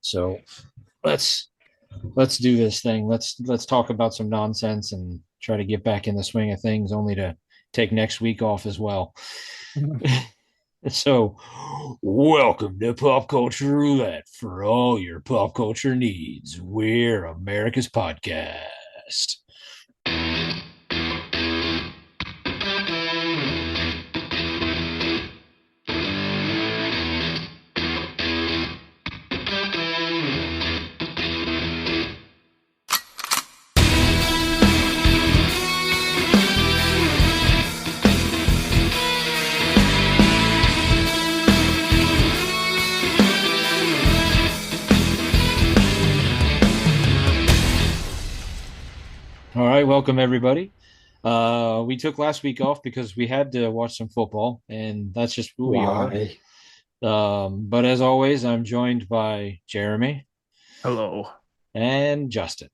So let's do this thing. Let's talk about some nonsense and try to get back in the swing of things, only to take next week off as well. So, welcome to Pop Culture Roulette for all your pop culture needs. We're America's podcast. All right, welcome everybody. We took last week off because we had to watch some football, and that's just who we are. Why? But as always, I'm joined by Jeremy Hello. and Justin.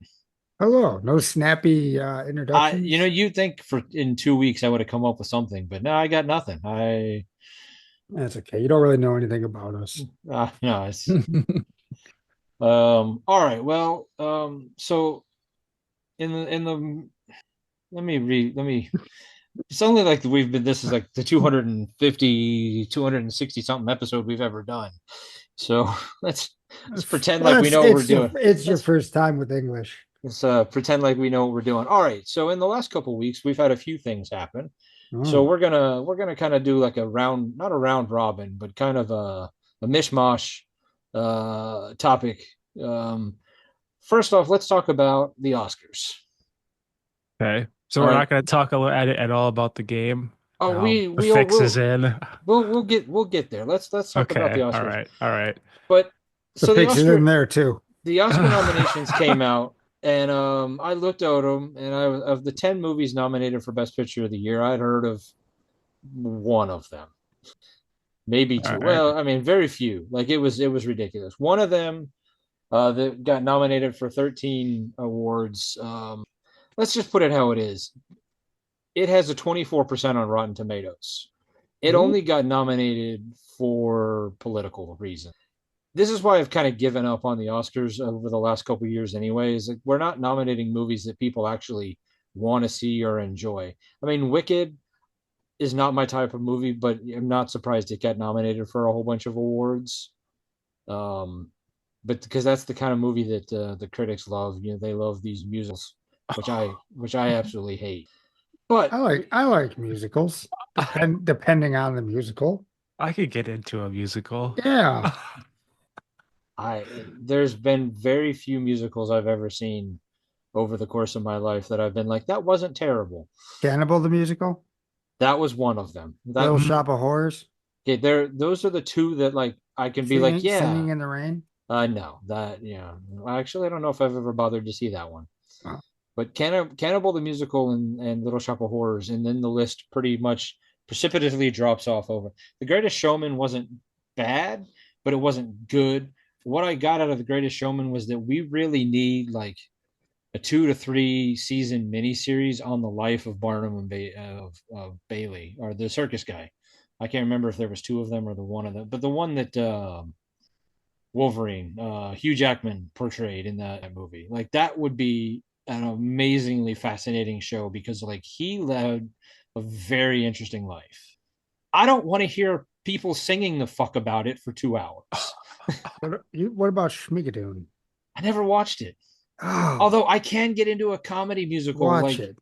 Hello. No snappy introductions. You'd think for in 2 weeks I would have come up with something, but no, I got nothing. That's okay. You don't really know anything about us. No, it's all right. Well, so in the let me it's only like we've been this is like the 250 260 something episode we've ever done, so let's pretend like we know what we're doing. It's your first time with English. Let's pretend like we know what we're doing. All right, so in the last couple of weeks we've had a few things happen, so Oh, we're gonna kind of do like a round, not a round robin, but kind of a mishmash topic. um First off, let's talk about the Oscars. Okay. So All we're right. not going to talk at all about the game. Oh, we The we'll fix is we'll in. we'll get there. Let's talk about the Okay. All Oscars. right. All right. But the so picture's in there too. the Oscar nominations came out, and I looked at them, and of the 10 movies nominated for Best Picture of the year, I'd heard of one of them, maybe All two. right. Well, I mean, very few. Like it was ridiculous. One of them that got nominated for 13 awards. Let's just put it how it is. It has a 24% on Rotten Tomatoes. It Ooh. only got nominated for political reasons. This is why I've kind of given up on the Oscars over the last couple of years anyways. Like, we're not nominating movies that people actually want to see or enjoy. I mean, Wicked is not my type of movie, but I'm not surprised it got nominated for a whole bunch of awards. Um, but because that's the kind of movie that the critics love. They love these musicals, which I absolutely hate. But I like musicals. Depending on the musical. I could get into a musical. Yeah. I there's been very few musicals I've ever seen over the course of my life that I've been like, that wasn't terrible. Cannibal the musical. That was one of them. That Little Shop of Horrors. Okay, those are the two that like I can be like, Singing yeah. in the Rain. No, that yeah. Actually, I don't know if I've ever bothered to see that one. Oh. But Cannibal the musical and Little Shop of Horrors, and then the list pretty much precipitously drops off over. The Greatest Showman wasn't bad, but it wasn't good. What I got out of The Greatest Showman was that we really need like a 2 to 3 season miniseries on the life of Barnum and of Bailey, or the circus guy. I can't remember if there was two of them or the one of them, but the one that Wolverine, Hugh Jackman portrayed in that movie, like that would be an amazingly fascinating show because like he led a very interesting life. I don't want to hear people singing the fuck about it for 2 hours. What about Schmigadoon? I never watched it. Oh, Although I can get into a comedy musical watch like it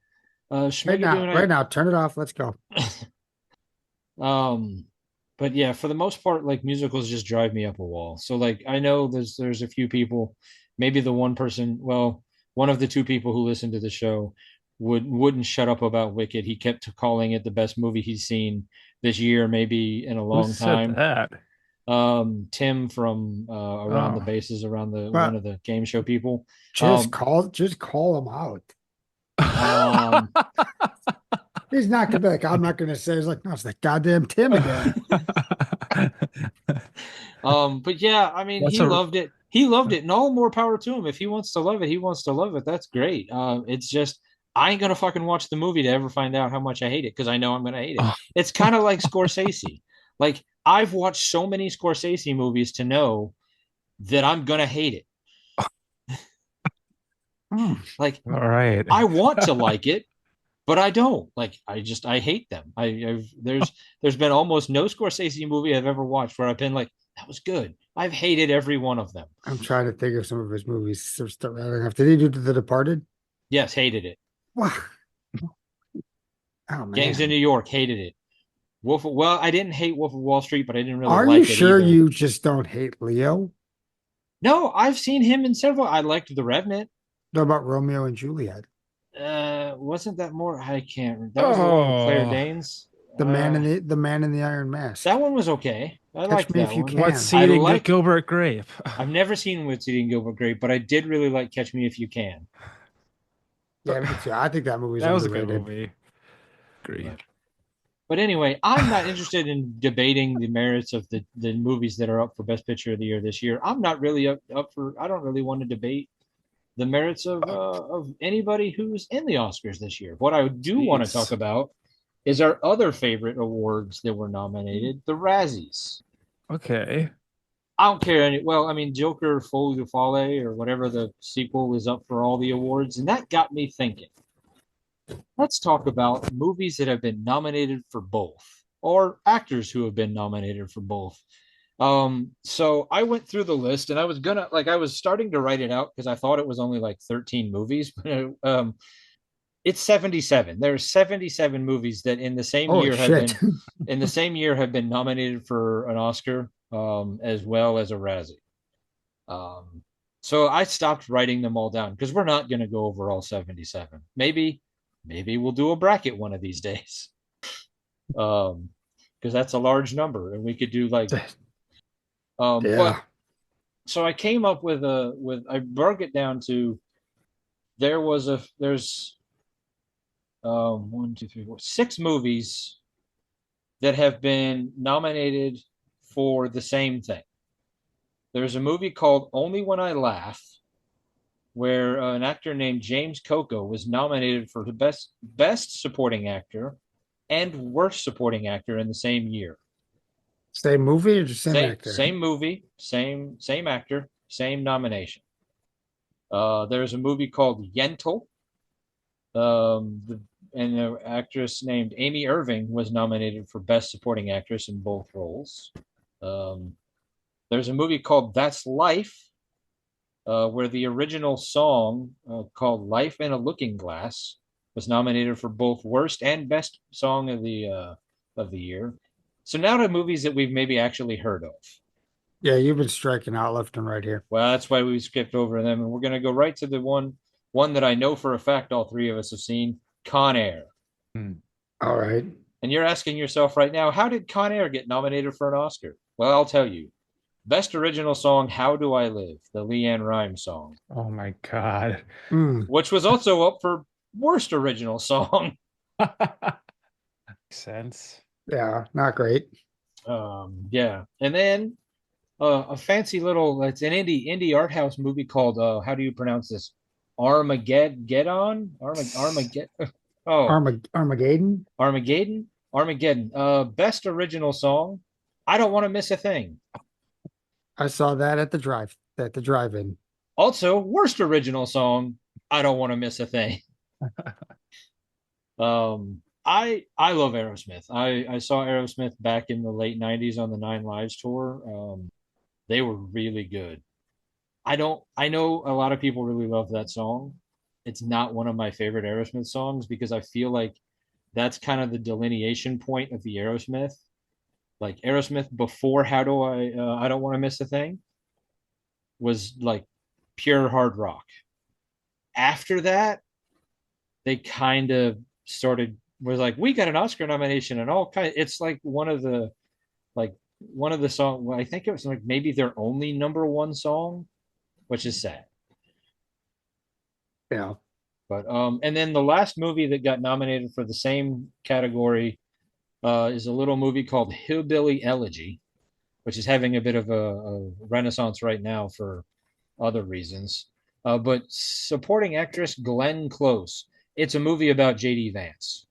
right now. Schmigadoon. Right now, turn it off. Let's go. Um, but yeah, for the most part, like musicals just drive me up a wall. So like I know there's a few people, maybe the one person, well, one of the two people who listen to the show wouldn't shut up about Wicked. He kept calling it the best movie he's seen this year, maybe in a Who long said time. that? Tim from Around the Oh. Bases, around the one But of the game show people. just Um, call them out. um, He's not gonna be like, I'm not gonna say. He's like, no, it's that goddamn Tim again. but yeah, I mean, What's he a loved it. He loved it, and all more power to him. If he wants to love it, he wants to love it. That's great. It's just I ain't gonna fucking watch the movie to ever find out how much I hate it because I know I'm gonna hate it. oh, It's kind of like Scorsese. Like I've watched so many Scorsese movies to know that I'm gonna hate it. Hmm. Like All right. I want to like it, but I don't. Like I hate them. There's been almost no Scorsese movie I've ever watched where I've been like, that was good. I've hated every one of them. I'm trying to think of some of his movies. There's still rather enough. Did he do The Departed? Yes, hated it. Wow. Oh Gangs of man. New York, hated it. Well, I didn't hate Wolf of Wall Street, but I didn't really Are you like it sure either. you just don't hate Leo? No, I've seen him in several. I liked The Revenant. What about Romeo and Juliet? Wasn't that more? I can't. That was the one with Claire Oh, Danes. The Man in the Iron Mask. That one was okay. I Catch liked Me that If You one. what's Can. I eating like. Gilbert Grape? I've never seen What's Eating Gilbert Grape, but I did really like Catch Me If You Can. Yeah, me too. I think that movie's That was a good underrated. movie. Agree. But, but anyway, I'm not interested in debating the merits of the movies that are up for Best Picture of the Year this year. I'm not really up for. I don't really want to debate the merits of anybody who's in the Oscars this year. What I do want to talk Jeez. about is our other favorite awards that were nominated, the Razzies. Okay. I don't care any. Well, I mean, Joker, Folie de Folie, or whatever the sequel is up for all the awards, and that got me thinking. Let's talk about movies that have been nominated for both, or actors who have been nominated for both. So I went through the list, and I was starting to write it out because I thought it was only like 13 movies, but it's 77. There are 77 movies that Holy shit. in the same year have been nominated for an Oscar, as well as a Razzie. Um, so I stopped writing them all down because we're not going to go over all 77. Maybe we'll do a bracket one of these days. Because that's a large number, and we could do like, but Yeah. so I came up with I broke it down to there's one, two, three, four, six movies that have been nominated for the same thing. There's a movie called Only When I Laugh, where an actor named James Coco was nominated for the best supporting actor and worst supporting actor in the same year. Same movie or just same actor? Same movie, same actor, same nomination. There's a movie called Yentl. And an actress named Amy Irving was nominated for Best Supporting Actress in both roles. Um, there's a movie called That's Life, where the original song, called "Life in a Looking Glass" was nominated for both worst and best song of the year. So now to movies that we've maybe actually heard of. Yeah, you've been striking out left and right here. Well, that's why we skipped over them, and we're going to go right to the one that I know for a fact all three of us have seen, Con Air. Hmm. All right. And you're asking yourself right now, how did Con Air get nominated for an Oscar? Well, I'll tell you. Best original song, How Do I Live, the Leanne Rimes song, Oh my God. Mm, which was also up for worst original song. Makes sense. yeah, not great. Yeah. And then a fancy little, it's an indie art house movie called, how do you pronounce this? Armageddon? Armageddon? Oh, Armageddon. Armageddon? Armageddon. Best original song, I Don't Want to Miss a Thing. I saw that at the drive-in. Also, worst original song, I Don't Want to Miss a Thing. I love Aerosmith. I saw Aerosmith back in the late 90s on the Nine Lives tour. They were really good. I know a lot of people really love that song. It's not one of my favorite Aerosmith songs because I feel like that's kind of the delineation point of the Aerosmith. Like Aerosmith before I Don't Want to Miss a Thing was like pure hard rock. After that, they kind of started was like, we got an Oscar nomination and all kind. It's like one of the song. Well, I think it was like maybe their only number one song, which is sad. Yeah. But and then the last movie that got nominated for the same category, is a little movie called Hillbilly Elegy, which is having a bit of a renaissance right now for other reasons. But supporting actress Glenn Close. It's a movie about JD Vance.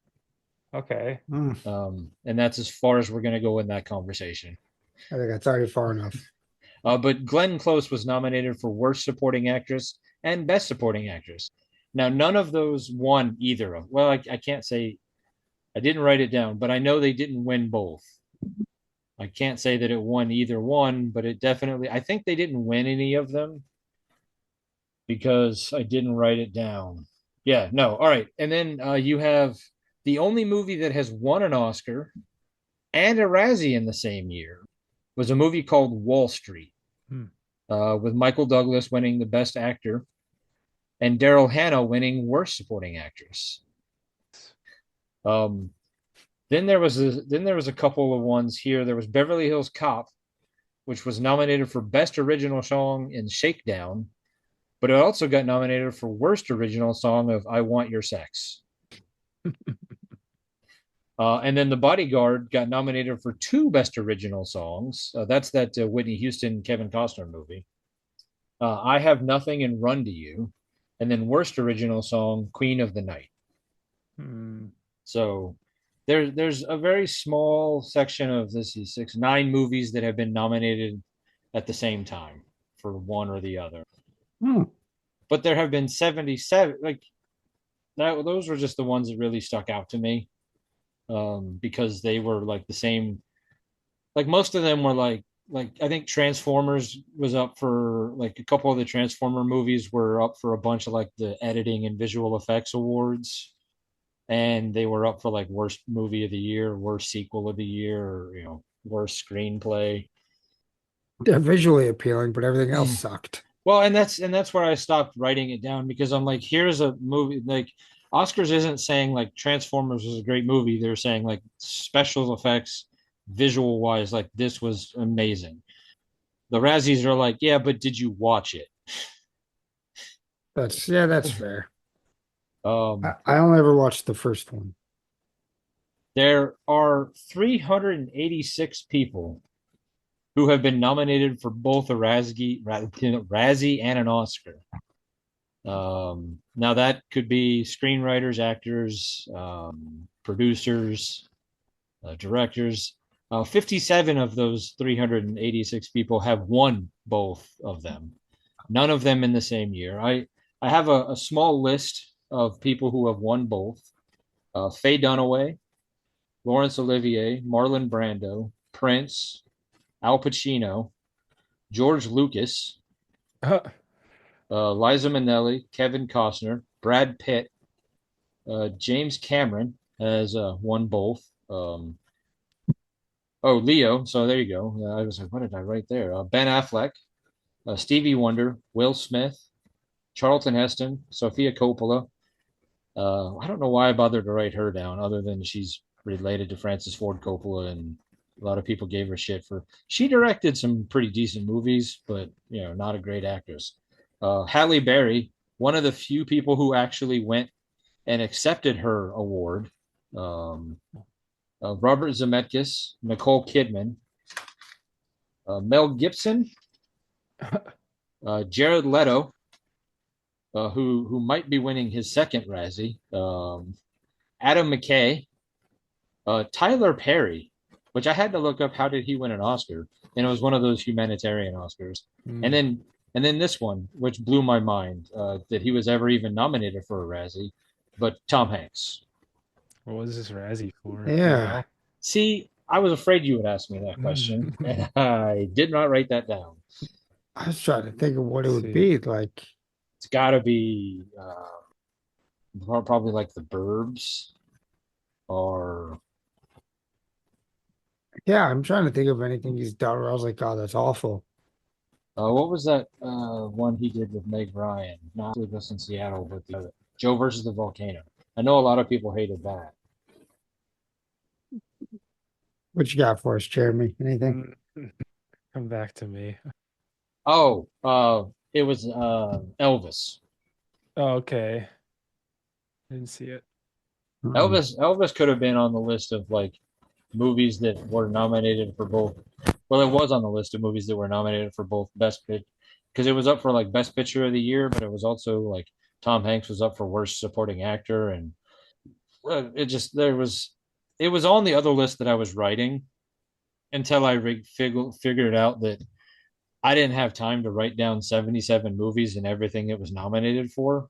Okay. And that's as far as we're going to go in that conversation. I think that's already far enough. But Glenn Close was nominated for Worst Supporting Actress and Best Supporting Actress. Now, none of those won either of. Well, I can't say I didn't write it down, but I know they didn't win both. I can't say that it won either one, but it definitely. I think they didn't win any of them because I didn't write it down. Yeah, no. All right, and then you have the only movie that has won an Oscar and a Razzie in the same year was a movie called Wall Street, Hmm. with Michael Douglas winning the Best Actor and Daryl Hannah winning Worst Supporting Actress. Um, then there was a couple of ones here. There was Beverly Hills Cop, which was nominated for Best Original Song in Shakedown, but it also got nominated for Worst Original Song of I Want Your Sex. And then The Bodyguard got nominated for two Best Original Songs. That's that Whitney Houston, Kevin Costner movie. I Have Nothing and Run to You. And then Worst Original Song, Queen of the Night. Hmm. So there's a very small section of this is 9 movies that have been nominated at the same time for one or the other. Hmm. But there have been 77, like that. Those were just the ones that really stuck out to me, because they were like the same. Like most of them were like I think Transformers was up for like a couple of the Transformer movies were up for a bunch of like the editing and visual effects awards, and they were up for like worst movie of the year, worst sequel of the year, or worst screenplay. They're visually appealing, but everything else sucked. Well, and that's where I stopped writing it down because I'm like, here's a movie like Oscars isn't saying like Transformers was a great movie. They're saying like special effects, visual wise, like this was amazing. The Razzies are like, yeah, but did you watch it? That's fair. I, Um, I only ever watched the first one. there are 386 people who have been nominated for both a Razzie and an Oscar. Now that could be screenwriters, actors, producers, directors. 57 of those 386 people have won both of them. None of them in the same year. I have a small list of people who have won both. Faye Dunaway, Laurence Olivier, Marlon Brando, Prince, Al Pacino, George Lucas, Liza Minnelli, Kevin Costner, Brad Pitt, James Cameron has won both. Leo. So there you go. I was like, what did I write there? Ben Affleck, Stevie Wonder, Will Smith, Charlton Heston, Sophia Coppola. I don't know why I bothered to write her down, other than she's related to Francis Ford Coppola, and a lot of people gave her shit for. She directed some pretty decent movies, but not a great actress. Halle Berry, one of the few people who actually went and accepted her award. Um, Robert Zemeckis, Nicole Kidman, Mel Gibson, Jared Leto, who might be winning his second Razzie, Adam McKay, Tyler Perry, which I had to look up how did he win an Oscar, and it was one of those humanitarian Oscars, and Hmm. then this one, which blew my mind, that he was ever even nominated for a Razzie, but Tom Hanks. What was this Razzie for? Do you Yeah. know? See, I was afraid you would ask me that question, and I did not write that down. I was trying to think of what it Let's would see. be like. It's got to be probably like the Burbs or Yeah, I'm trying to think of anything he's done where I was like, oh, that's awful. what was that one he did with Meg Ryan? Not Sleep in Seattle, but the other Joe versus the Volcano. I know a lot of people hated that. What you got for us, Jeremy? Anything? Mm. Come back to me. Oh, it was Elvis. Oh, okay. Didn't see it. Um, Elvis could have been on the list of like movies that were nominated for both. Well, it was on the list of movies that were nominated for both Best Picture because it was up for like Best Picture of the Year, but it was also like Tom Hanks was up for Worst Supporting Actor, and it was on the other list that I was writing until I figured out that I didn't have time to write down 77 movies and everything it was nominated for.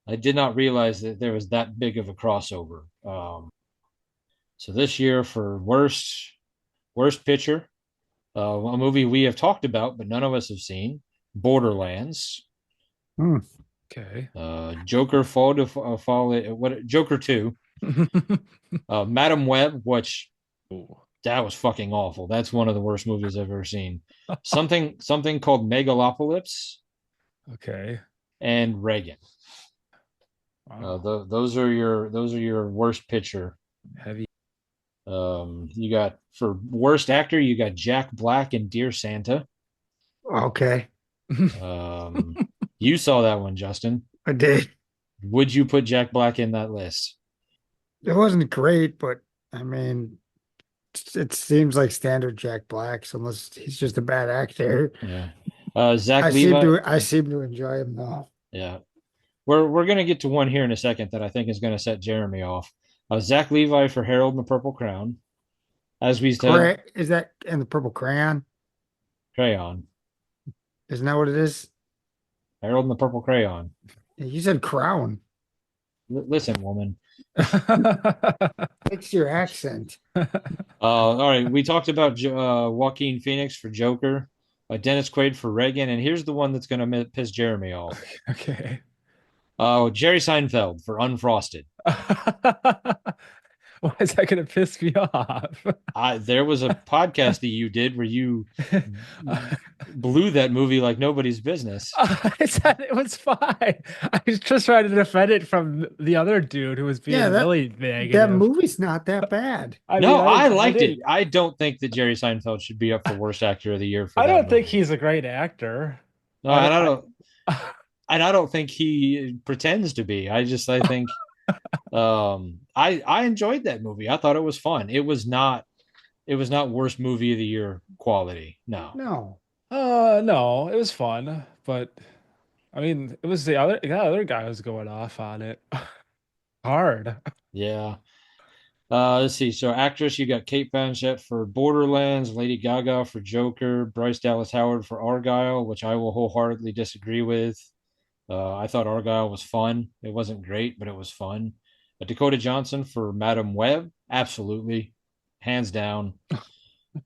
I did not realize that there was that big of a crossover. So this year for worst picture, a movie we have talked about but none of us have seen, Borderlands. Hmm. Okay. Joker what Joker 2, Madam Web, which Ooh, that was fucking awful. That's one of the worst movies I've ever seen. Something called Megalopolis okay. and Reagan. Wow. Those are your worst picture. Heavy. You got for worst actor, you got Jack Black and Dear Santa. Okay, Um, you saw that one, Justin. I did. Would you put Jack Black in that list? It wasn't great, but I mean, it seems like standard Jack Black, so unless he's just a bad actor. Yeah. Zach Levi. I seem to enjoy him though. Yeah. We're gonna get to one here in a second that I think is gonna set Jeremy off. Zach Levi for Harold and the Purple Crown. As we said, Is that in the Purple Crayon? Crayon. Isn't that what it is? Harold and the Purple Crayon. You said crown. Listen, woman. Fix your accent. All right, we talked about Joaquin Phoenix for Joker, Dennis Quaid for Reagan, and here's the one that's gonna piss Jeremy off. Okay. Jerry Seinfeld for Unfrosted. Why is that gonna piss me off? There was a podcast that you did where you blew that movie like nobody's business. I said it was fine. I was just trying to defend it from the other dude who was Yeah, being really that negative. movie's not that bad. I No, mean, I I liked it. didn't. I don't think that Jerry Seinfeld should be up for worst actor of the year for I that don't think movie. he's a great actor. No, I and don't. I don't and I don't think he pretends to be. I think I enjoyed that movie. I thought it was fun. It was not worst movie of the year quality. No. No. No, it was fun, but I mean, it was the other guy was going off on it hard. Yeah. Let's see. So actress, you got Kate Blanchett for Borderlands, Lady Gaga for Joker, Bryce Dallas Howard for Argyle, which I will wholeheartedly disagree with. I thought Argyle was fun. It wasn't great, but it was fun. Dakota Johnson for Madam Web, absolutely, hands down.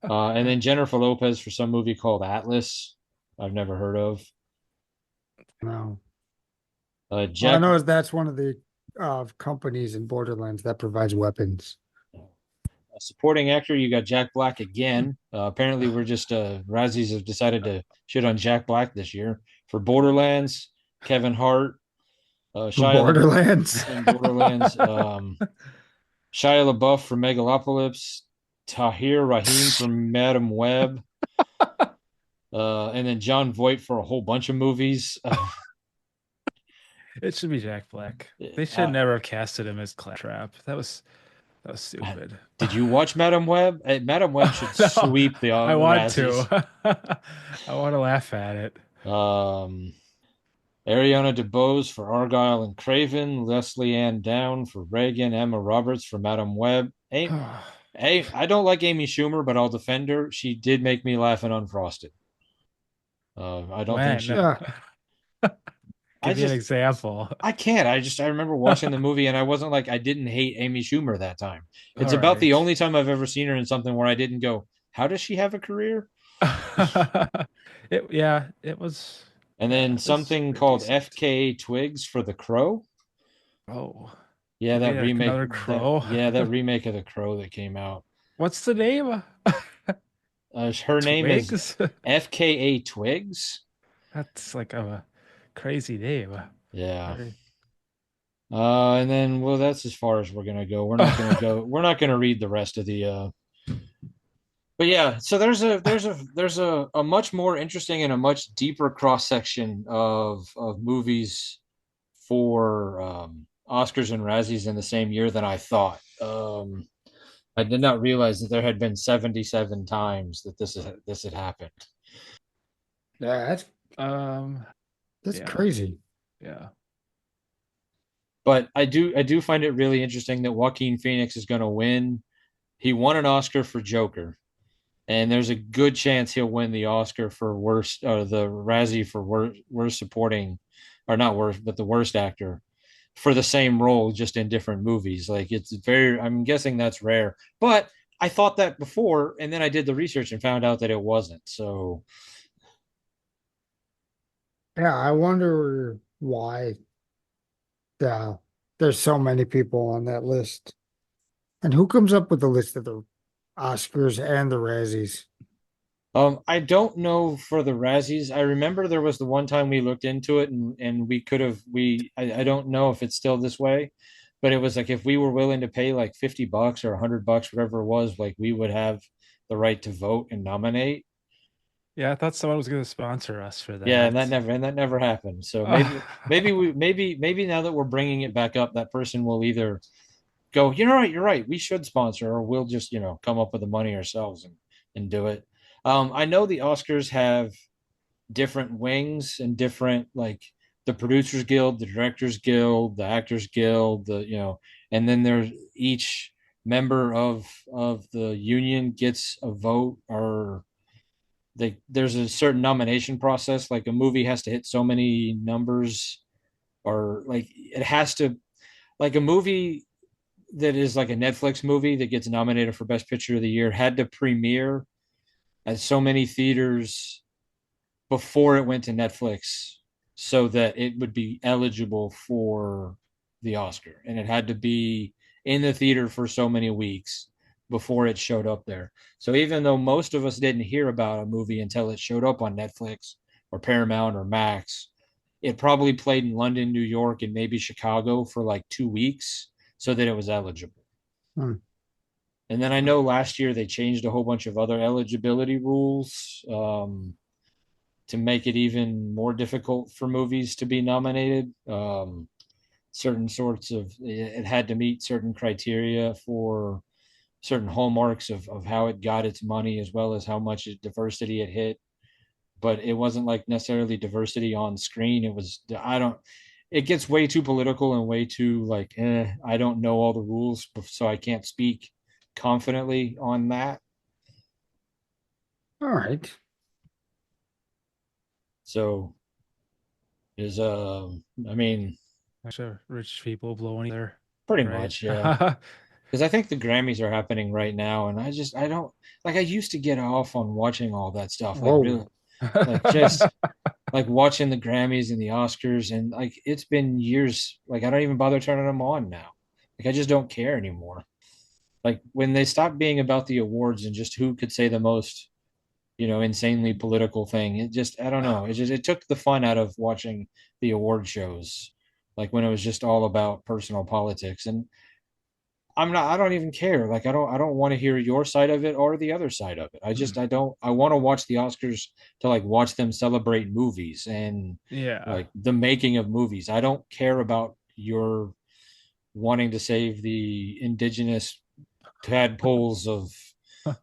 And then Jennifer Lopez for some movie called Atlas, I've never heard of. No. All I Jack know is that's one of the companies in Borderlands that provides weapons. Supporting actor, you got Jack Black again. Apparently, we're just Razzies have decided to shit on Jack Black this year for Borderlands. Kevin Hart, Shia Borderlands. LaBeouf in Borderlands, Shia LaBeouf for Megalopolis, Tahir Rahim for Madam Web, and then John Voight for a whole bunch of movies. It should be Jack Black. They should Uh, never have casted him as Claptrap. That was stupid. did you watch Madam Web? Madam Web should No, sweep the I want Razzies. to. I want to laugh at it. Um, Ariana DeBose for Argyle and Craven, Leslie Ann Down for Reagan, Emma Roberts for Madam Web. Hey, I don't like Amy Schumer, but I'll defend her. She did make me laugh in Unfrosted. I don't think When? she. Yeah. I Give me an just example. I can't. I remember watching the movie and I wasn't like I didn't hate Amy Schumer that time. It's All about the right. only time I've ever seen her in something where I didn't go, "How does she have a career?" Yeah, it was. And Yeah, then it was something pretty called decent. FKA Twigs for The Crow. Oh, Yeah, we that made remake another that crow. yeah, that remake of The Crow that came out. What's the name? Her name is Twigs? FKA Twigs. That's like a crazy name. Yeah. Very- And then well, that's as far as we're gonna go. We're not gonna go. We're not gonna read the rest of the. But yeah, so there's a much more interesting and a much deeper cross section of movies for Oscars and Razzies in the same year than I thought. I did not realize that there had been 77 times that this had happened. Yeah, Um, that's yeah, crazy. yeah. But I do find it really interesting that Joaquin Phoenix is going to win. He won an Oscar for Joker. and there's a good chance he'll win the Oscar for worst, or the Razzie for worst supporting, or not worst, but the worst actor for the same role, just in different movies. Like it's very, I'm guessing that's rare, but I thought that before, and then I did the research and found out that it wasn't. So Yeah, I wonder why uh, there's so many people on that list. And who comes up with the list of the Oscars and the Razzies? I don't know for the Razzies. I remember there was the one time we looked into it, and we could have I don't know if it's still this way, but it was like if we were willing to pay like $50 or $100, whatever it was, like we would have the right to vote and nominate. Yeah, I thought someone was going to sponsor us for Yeah, that. and that never happened. So Uh, maybe now that we're bringing it back up, that person will either go, you're right, we should sponsor, or we'll just, come up with the money ourselves and do it. I know the Oscars have different wings and different, like, the producers guild, the directors guild, the actors guild, and then there's each member of the union gets a vote, or there's a certain nomination process. Like a movie has to hit so many numbers, or like it has to, like a movie that is like a Netflix movie that gets nominated for Best Picture of the Year had to premiere at so many theaters before it went to Netflix so that it would be eligible for the Oscar. And it had to be in the theater for so many weeks before it showed up there. So even though most of us didn't hear about a movie until it showed up on Netflix or Paramount or Max, it probably played in London, New York, and maybe Chicago for like 2 weeks so that it was eligible. Hmm. And then I know last year they changed a whole bunch of other eligibility rules, to make it even more difficult for movies to be nominated. Certain sorts of, it had to meet certain criteria for certain hallmarks of how it got its money, as well as how much diversity it hit. But it wasn't like necessarily diversity on screen. It was, I don't, it gets way too political and way too like, I don't know all the rules, so I can't speak confidently on that. All right. So is, I mean, Actually, rich people blowing their pretty right. much, yeah. Because I think the Grammys are happening right now, and I don't, like, I used to get off on watching all that stuff, like Whoa. really, like just like watching the Grammys and the Oscars, and like it's been years, like I don't even bother turning them on now. Like I just don't care anymore. Like when they stop being about the awards and just who could say the most, insanely political thing, it just, I don't know, it took the fun out of watching the award shows, like when it was just all about personal politics. And I don't even care. Like I don't want to hear your side of it or the other side of it. I don't, I want to watch the Oscars to like watch them celebrate movies and Yeah. like the making of movies. I don't care about your wanting to save the indigenous tadpoles of,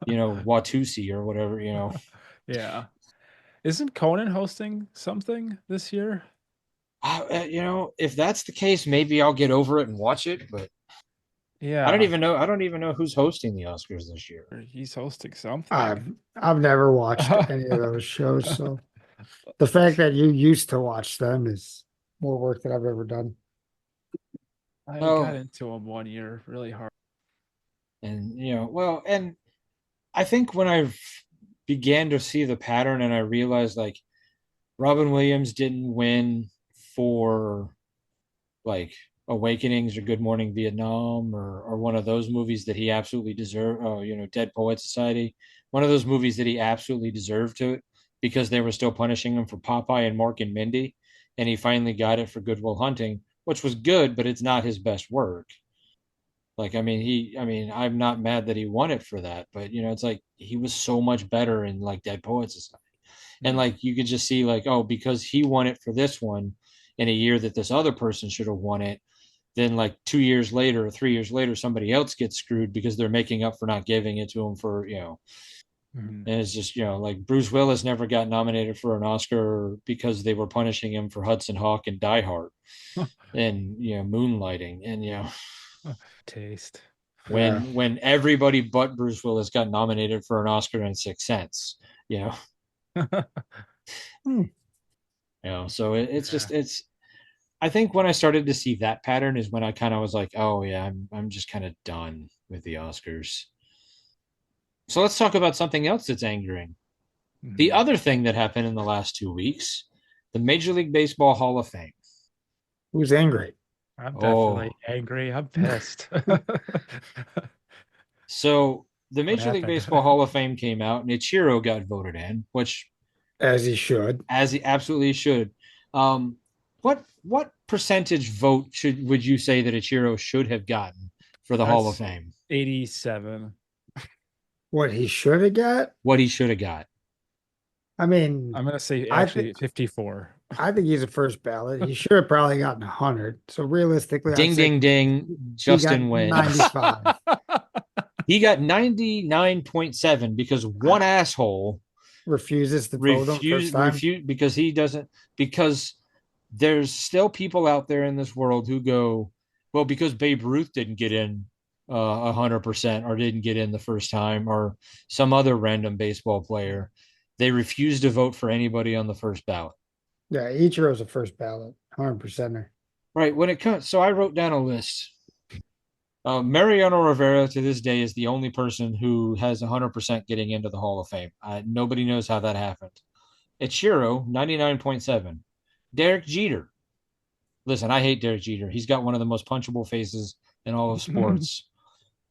Watusi or whatever. Yeah. Isn't Conan hosting something this year? If that's the case, maybe I'll get over it and watch it, but Yeah. I don't even know who's hosting the Oscars this year. Or he's hosting something. I've never watched any of those shows, so the fact that you used to watch them is more work than I've ever done. I got Oh, into him one year really hard. and well, and I think when I began to see the pattern and I realized like Robin Williams didn't win for like Awakenings or Good Morning Vietnam, or one of those movies that he absolutely deserved. Oh, Dead Poet Society, one of those movies that he absolutely deserved to, because they were still punishing him for Popeye and Mork and Mindy, and he finally got it for Good Will Hunting, which was good, but it's not his best work. Like, I mean, I'm not mad that he won it for that, but it's like he was so much better in like Dead Poet Society. And Mm. like you could just see like, oh, because he won it for this one in a year that this other person should have won it, then like 2 years later or 3 years later, somebody else gets screwed because they're making up for not giving it to him for, Mhm. and it's just, like Bruce Willis never got nominated for an Oscar because they were punishing him for Hudson Hawk and Die Hard and, Moonlighting, and, Taste. Yeah. when everybody but Bruce Willis got nominated for an Oscar and Sixth Sense. You know, Hmm. so it's Yeah. just it's. I think when I started to see that pattern is when I kind of was like, oh yeah, I'm just kind of done with the Oscars. So let's talk about something else that's angering. The Mhm. other thing that happened in the last 2 weeks, the Major League Baseball Hall of Fame. Who's angry? I'm definitely Oh, angry. I'm pissed. so the What Major League happened? Baseball Hall of Fame came out and Ichiro got voted in, which As he should. as he absolutely should. Um, what percentage vote would you say that Ichiro should have gotten for the Hall of That's Fame? 87. What he should have got? What he should have got. I mean, I'm gonna say I think actually 54. I think he's a first ballot. He should have probably gotten 100. So realistically, I'd Ding say ding ding. he got Justin wins. 95. He got 99.7 because one asshole Refuses to vote him first time. refuse because he doesn't because there's still people out there in this world who go, well, because Babe Ruth didn't get in 100% or didn't get in the first time or some other random baseball player, they refuse to vote for anybody on the first ballot. Yeah, Ichiro's a first ballot, 100%er. Right. When it comes, so I wrote down a list. Mariano Rivera to this day is the only person who has 100% getting into the Hall of Fame. Nobody knows how that happened. Ichiro, 99.7. Derek Jeter. Listen, I hate Derek Jeter. He's got one of the most punchable faces in all of sports,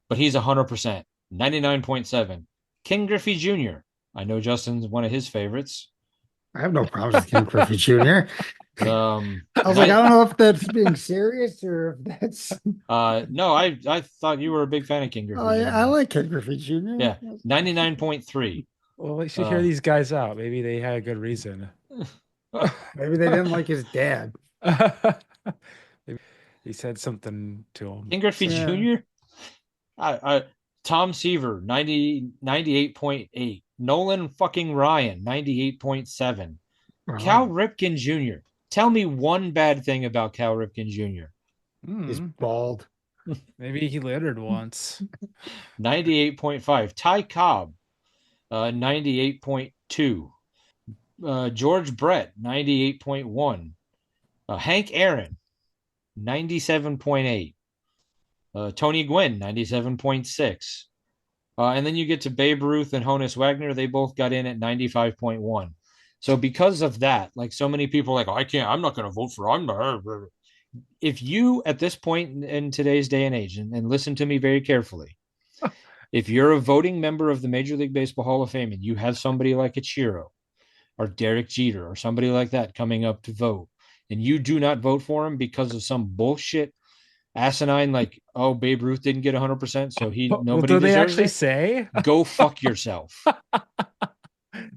but he's 100%. 99.7. King Griffey Jr. I know Justin's one of his favorites. I have no problems with Ken Griffey Jr. I was like, I Night. don't know if that's being serious or if that's. No, I thought you were a big fan of King Oh, Griffey yeah, I Jr. like Ken Griffey Jr. Yeah, 99.3. Well, we should hear Uh, these guys out. Maybe they had a good reason. Maybe they didn't like his dad. Maybe he said something to him. King Griffey Yeah. Jr. Tom Seaver, 98.8. Nolan fucking Ryan, 98.7. Cal Wow. Ripken Jr. Tell me one bad thing about Cal Ripken Jr. He's Hmm. bald. Maybe he littered once. 98.5. Ty Cobb, 98.2. George Brett, 98.1. Hank Aaron, 97.8. Tony Gwynn, 97.6. And then you get to Babe Ruth and Honus Wagner. They both got in at 95.1. So because of that, like so many people are like, oh, I can't, I'm not going to vote for, I'm not. If you at this point in today's day and age, and listen to me very carefully, if you're a voting member of the Major League Baseball Hall of Fame and you have somebody like Ichiro or Derek Jeter or somebody like that coming up to vote, and you do not vote for him because of some bullshit asinine like, oh, Babe Ruth didn't get 100%, so he Well, nobody do they deserves actually it. say? Go fuck yourself.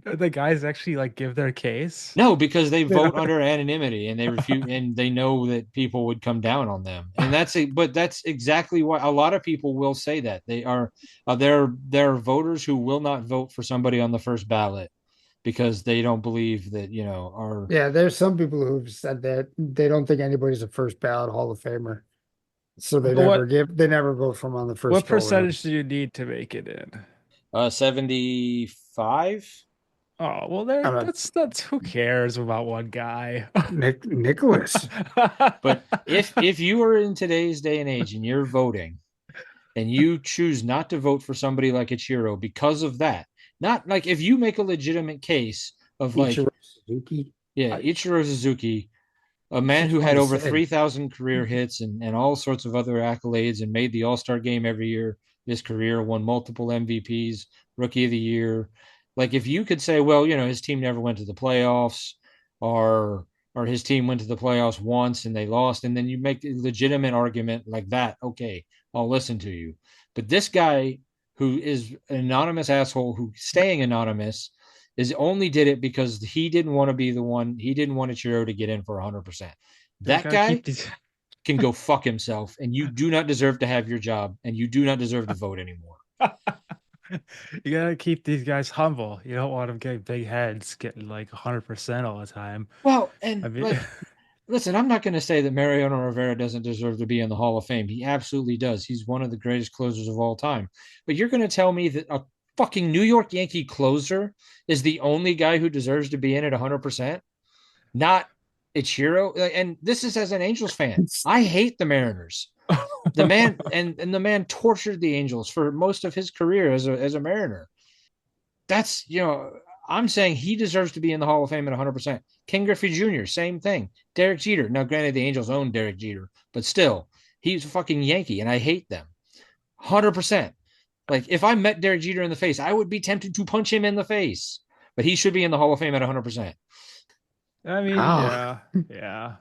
The guys actually like give their case? No, because they They vote don't- under anonymity and they refuse and they know that people would come down on them. And but that's exactly why a lot of people will say that. They are there are voters who will not vote for somebody on the first ballot because they don't believe that, are Yeah, there's some people who've said that they don't think anybody's a first ballot Hall of Famer. So But they never vote for him on the what first go around. percentage do you need to make it in? 75. Oh, well, I'm not that's who cares about one guy? Nicholas. But if you are in today's day and age and you're voting and you choose not to vote for somebody like Ichiro because of that, not like if you make a legitimate case of like, Ichiro Suzuki. yeah, I Ichiro Suzuki, a it's man just who fun had to over say. 3,000 career hits and all sorts of other accolades and made the All-Star game every year, his career, won multiple MVPs, Rookie of the Year. Like if you could say, well, his team never went to the playoffs or his team went to the playoffs once and they lost, and then you make a legitimate argument like that, okay, I'll listen to you. But this guy who is an anonymous asshole who's staying anonymous is only did it because he didn't want to be the one. He didn't want Ichiro to get in for 100%. They That gotta keep guy these. can go fuck himself, and you do not deserve to have your job, and you do not deserve to vote anymore. You gotta keep these guys humble. You don't want them getting big heads, getting like 100% all the time. Well, I and mean, like listen, I'm not going to say that Mariano Rivera doesn't deserve to be in the Hall of Fame. He absolutely does. He's one of the greatest closers of all time. But you're going to tell me that a fucking New York Yankee closer is the only guy who deserves to be in it 100%? Not Ichiro. And this is as an Angels fan. I hate the Mariners. The man and the man tortured the Angels for most of his career as a Mariner. That's, I'm saying he deserves to be in the Hall of Fame at 100%. Ken Griffey Jr., same thing. Derek Jeter. Now, granted, the Angels own Derek Jeter, but still, he's a fucking Yankee, and I hate them. 100%. Like, if I met Derek Jeter in the face, I would be tempted to punch him in the face. But he should be in the Hall of Fame at 100%. I mean, Ah, yeah, yeah.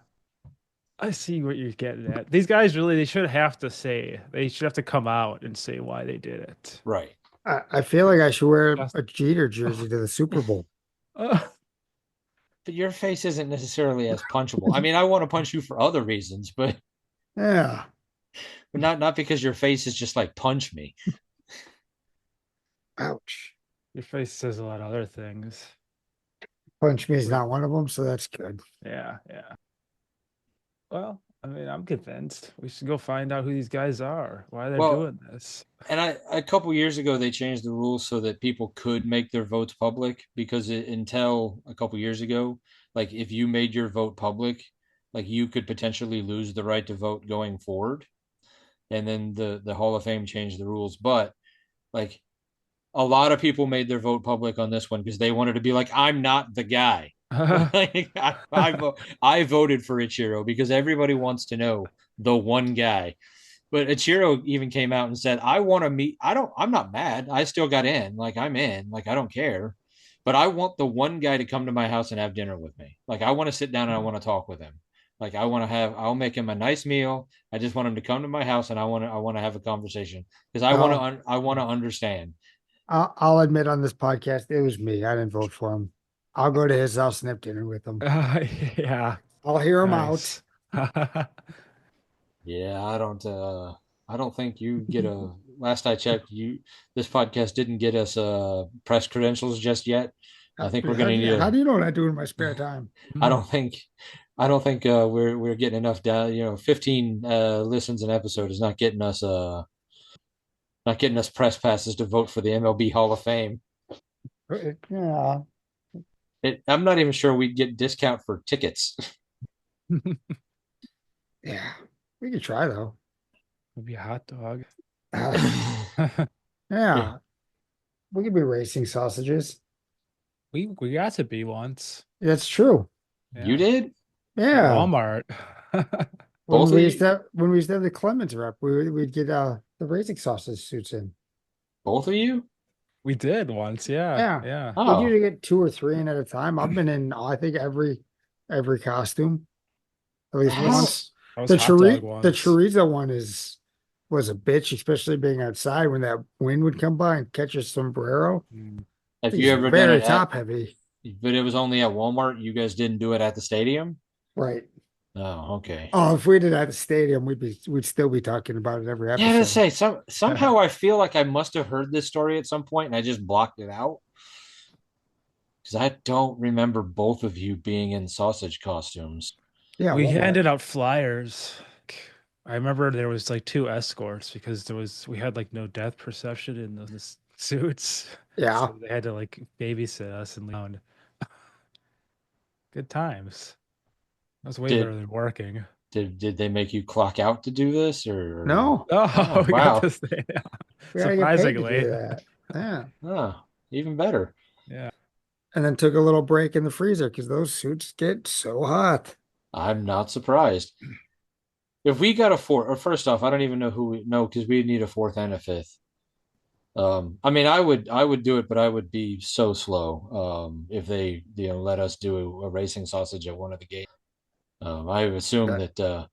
I see what you're getting at. These guys really, they should have to come out and say why they did it. Right. I feel like I should wear Just, a Jeter jersey to the Super Bowl. uh, But your face isn't necessarily as punchable. I mean, I want to punch you for other reasons, Yeah. but not because your face is just like punch me. Ouch. your face says a lot of other things. Punch me is not one of them, so that's good. Yeah, yeah. Well, I mean, I'm convinced. We should go find out who these guys are, why they're Well, doing this. and a couple years ago they changed the rules so that people could make their votes public because until a couple years ago, like if you made your vote public, like you could potentially lose the right to vote going forward. And then the Hall of Fame changed the rules, but like a lot of people made their vote public on this one because they wanted to be like, I'm not the guy. Like I voted for Ichiro because everybody wants to know the one guy. But Ichiro even came out and said, I want to meet. I'm not mad. I still got in. Like, I'm in. Like, I don't care. But I want the one guy to come to my house and have dinner with me. Like, I want to sit down and I want to talk with him. Like, I'll make him a nice meal. I just want him to come to my house and I want to have a conversation because Oh, I want to understand. I'll admit on this podcast, it was me. I didn't vote for him. I'll go to his house and have dinner with him. Yeah, I'll hear him out. nice. Yeah, I don't think you get a last I checked, this podcast didn't get us press credentials just yet. I think we're gonna need How a do you know what I do in my spare time? I Hmm. don't think we're getting enough down, 15 listens an episode is not getting us press passes to vote for the MLB Hall of Fame. Yeah, I'm not even sure we'd get discount for tickets. yeah. We could try though. Maybe a hot dog. Yeah, we could be racing sausages. We got to be once. That's true. You Yeah. did? At Yeah. Walmart. Both of you? When we used to have the Clemens rep, we'd get the racing sausage suits in. Both of you? We did once, yeah. Yeah. Yeah. We'd Oh, usually get two or three in at a time. I've been in I think every costume at least that's once. I was hot dog The once. chorizo one is was a bitch, especially being outside when that wind would come by and catch a sombrero. Mm. have you He's ever done very it at top heavy. but it was only at Walmart. You guys didn't do it at the stadium? Right. Oh, okay. Oh, if we did it at the stadium, we'd still be talking about it every Yeah, to episode. say somehow I feel like I must have heard this story at some point and I just blocked it out because I don't remember both of you being in sausage costumes. Yeah, We Walmart. handed out flyers. I remember there was like two escorts because we had like no depth perception in those suits. So Yeah. they had to like babysit us and around. Good times. That was way better Did than working. did they make you clock out to do this No, Oh, oh we got wow. this thing. we gotta get paid to do Surprisingly. that. Yeah. Oh, even better. Yeah. And then took a little break in the freezer because those suits get so hot. I'm not surprised. If we got a fourth, or first off, I don't even know who we know because we need a fourth and a fifth. I mean, I would do it, but I would be so slow. If they let us do a racing sausage at one of the games. I assume That that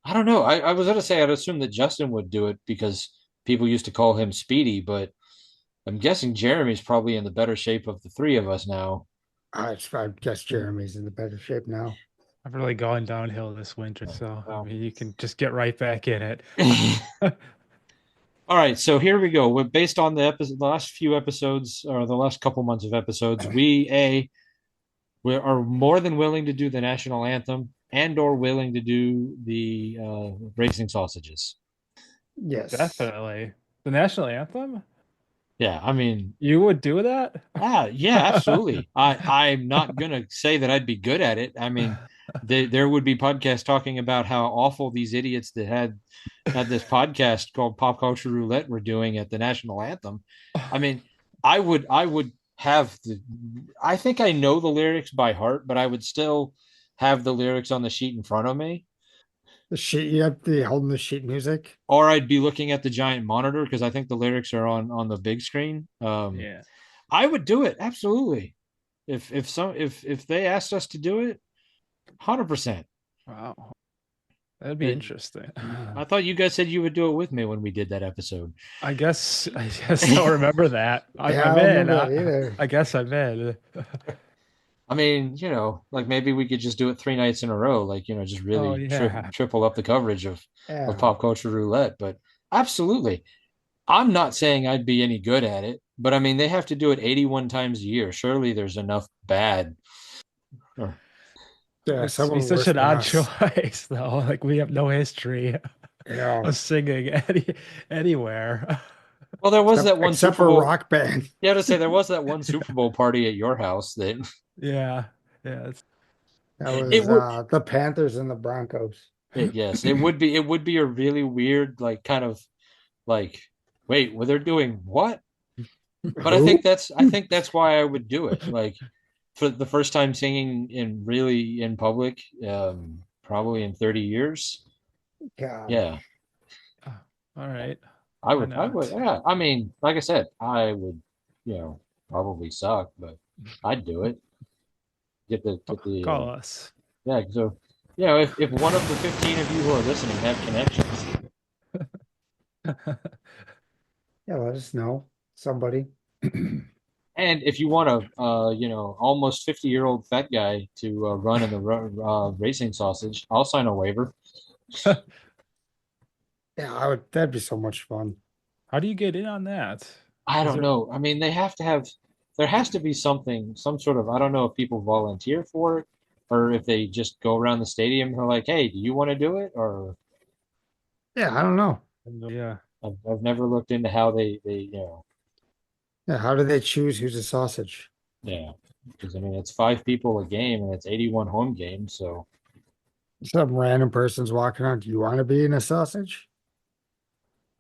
I don't know. I was gonna say I'd assume that Justin would do it because people used to call him Speedy, but I'm guessing Jeremy's probably in the better shape of the three of us now. I guess Jeremy's in the better shape now. I've really gone downhill this winter, so I Wow. mean you can just get right back in it. All right, so here we go. We're based on the last few episodes or the last couple months of episodes. We are more than willing to do the national anthem. and or willing to do the racing sausages. Yes. Definitely. The national anthem? Yeah, I mean, You would do that? yeah, absolutely. I'm not gonna say that I'd be good at it. I mean, there would be podcasts talking about how awful these idiots that had this podcast called Pop Culture Roulette were doing at the national anthem. I mean, I would have the I think I know the lyrics by heart, but I would still have the lyrics on the sheet in front of me, The sheet, you have the holding the sheet music. or I'd be looking at the giant monitor because I think the lyrics are on the big screen. Yeah. I would do it absolutely if they asked us to do it, 100%. Wow. That'd be Uh, interesting. I thought you guys said you would do it with me when we did that episode. I guess I'll remember that. Yeah, I I'm don't in. remember that either. I guess I'm in. I mean, like maybe we could just do it 3 nights in a row, like just Oh really yeah. triple up the coverage of Yeah. pop culture roulette. But absolutely, I'm not saying I'd be any good at it, but I mean they have to do it 81 times a year. Surely there's enough bad. Or, Yeah, It's some be are such worse an than odd us. choice though. Like we have no history Yeah. of singing anywhere. well, there was that one Except Super for Bowl. rock band. Yeah, to say there was that one Super Bowl party at your house that Yeah. Yeah. That it was would. the Panthers and the Broncos. Yes, it would be a really weird, like, kind of like, wait, well, they're doing what? But I Who? think that's why I would do it. Like for the first time singing in public, probably in 30 years. God. Yeah, Oh, all right. I Why would, I would, not? yeah. I mean, like I said, I would, probably suck, but I'd do it. Get the Call us. yeah. So, if one of the 15 of you who are listening have connections, Yeah, let us know. Somebody. and if you want a almost 50-year-old fat guy to run in the racing sausage, I'll sign a waiver. Yeah, I would. That'd be so much fun. How do you get in on that? I Is don't there know. I mean, there has to be something, some sort of, I don't know if people volunteer for it or if they just go around the stadium and are like, hey, do you want to do it? Or Yeah, I don't know. yeah. I've never looked into how they Yeah, how do they choose who's a sausage? yeah. Because I mean, it's 5 people a game and it's 81 home games. So, Some random person's walking on. Do you want to be in a sausage?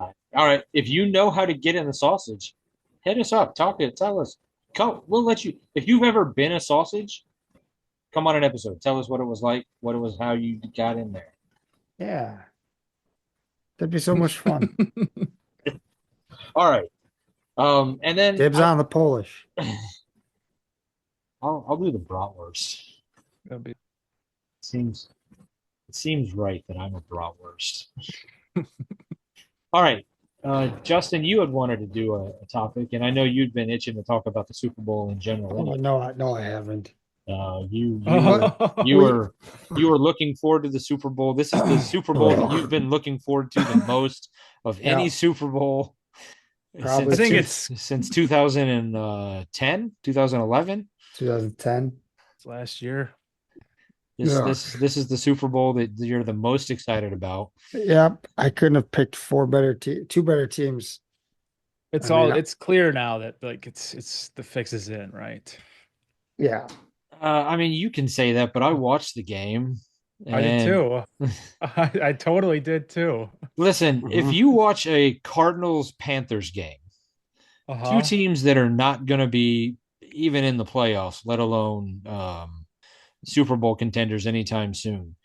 all right, if you know how to get in the sausage, hit us up, tell us. Come, we'll let you. If you've ever been a sausage, come on an episode. Tell us what it was like, what it was, how you got in there. Yeah, that'd be so much fun. All right. And then Dibs on the Polish. I'll do the bratwurst. That'd be Seems it seems right that I'm a bratwurst. All right. Justin, you had wanted to do a topic, and I know you'd been itching to talk about the Super Bowl in general. Oh Anyway, no, no, I haven't. you were you We were you were looking forward to the Super Bowl. This is the Super Bowl that you've been looking forward to the most of any yeah, Super Bowl I probably think two, it's 2010, 2011. 2010. last year. This Yeah, this this is the Super Bowl that you're the most excited about. yep. I couldn't have picked two better teams. I mean, It's clear now that like it's the fix is in, right? yeah, I mean, you can say that, but I watched the game, I did and too. I totally did too. listen, if mhm. you watch a Cardinals Panthers game, two Uh-huh. teams that are not going to be even in the playoffs, let alone Super Bowl contenders anytime soon,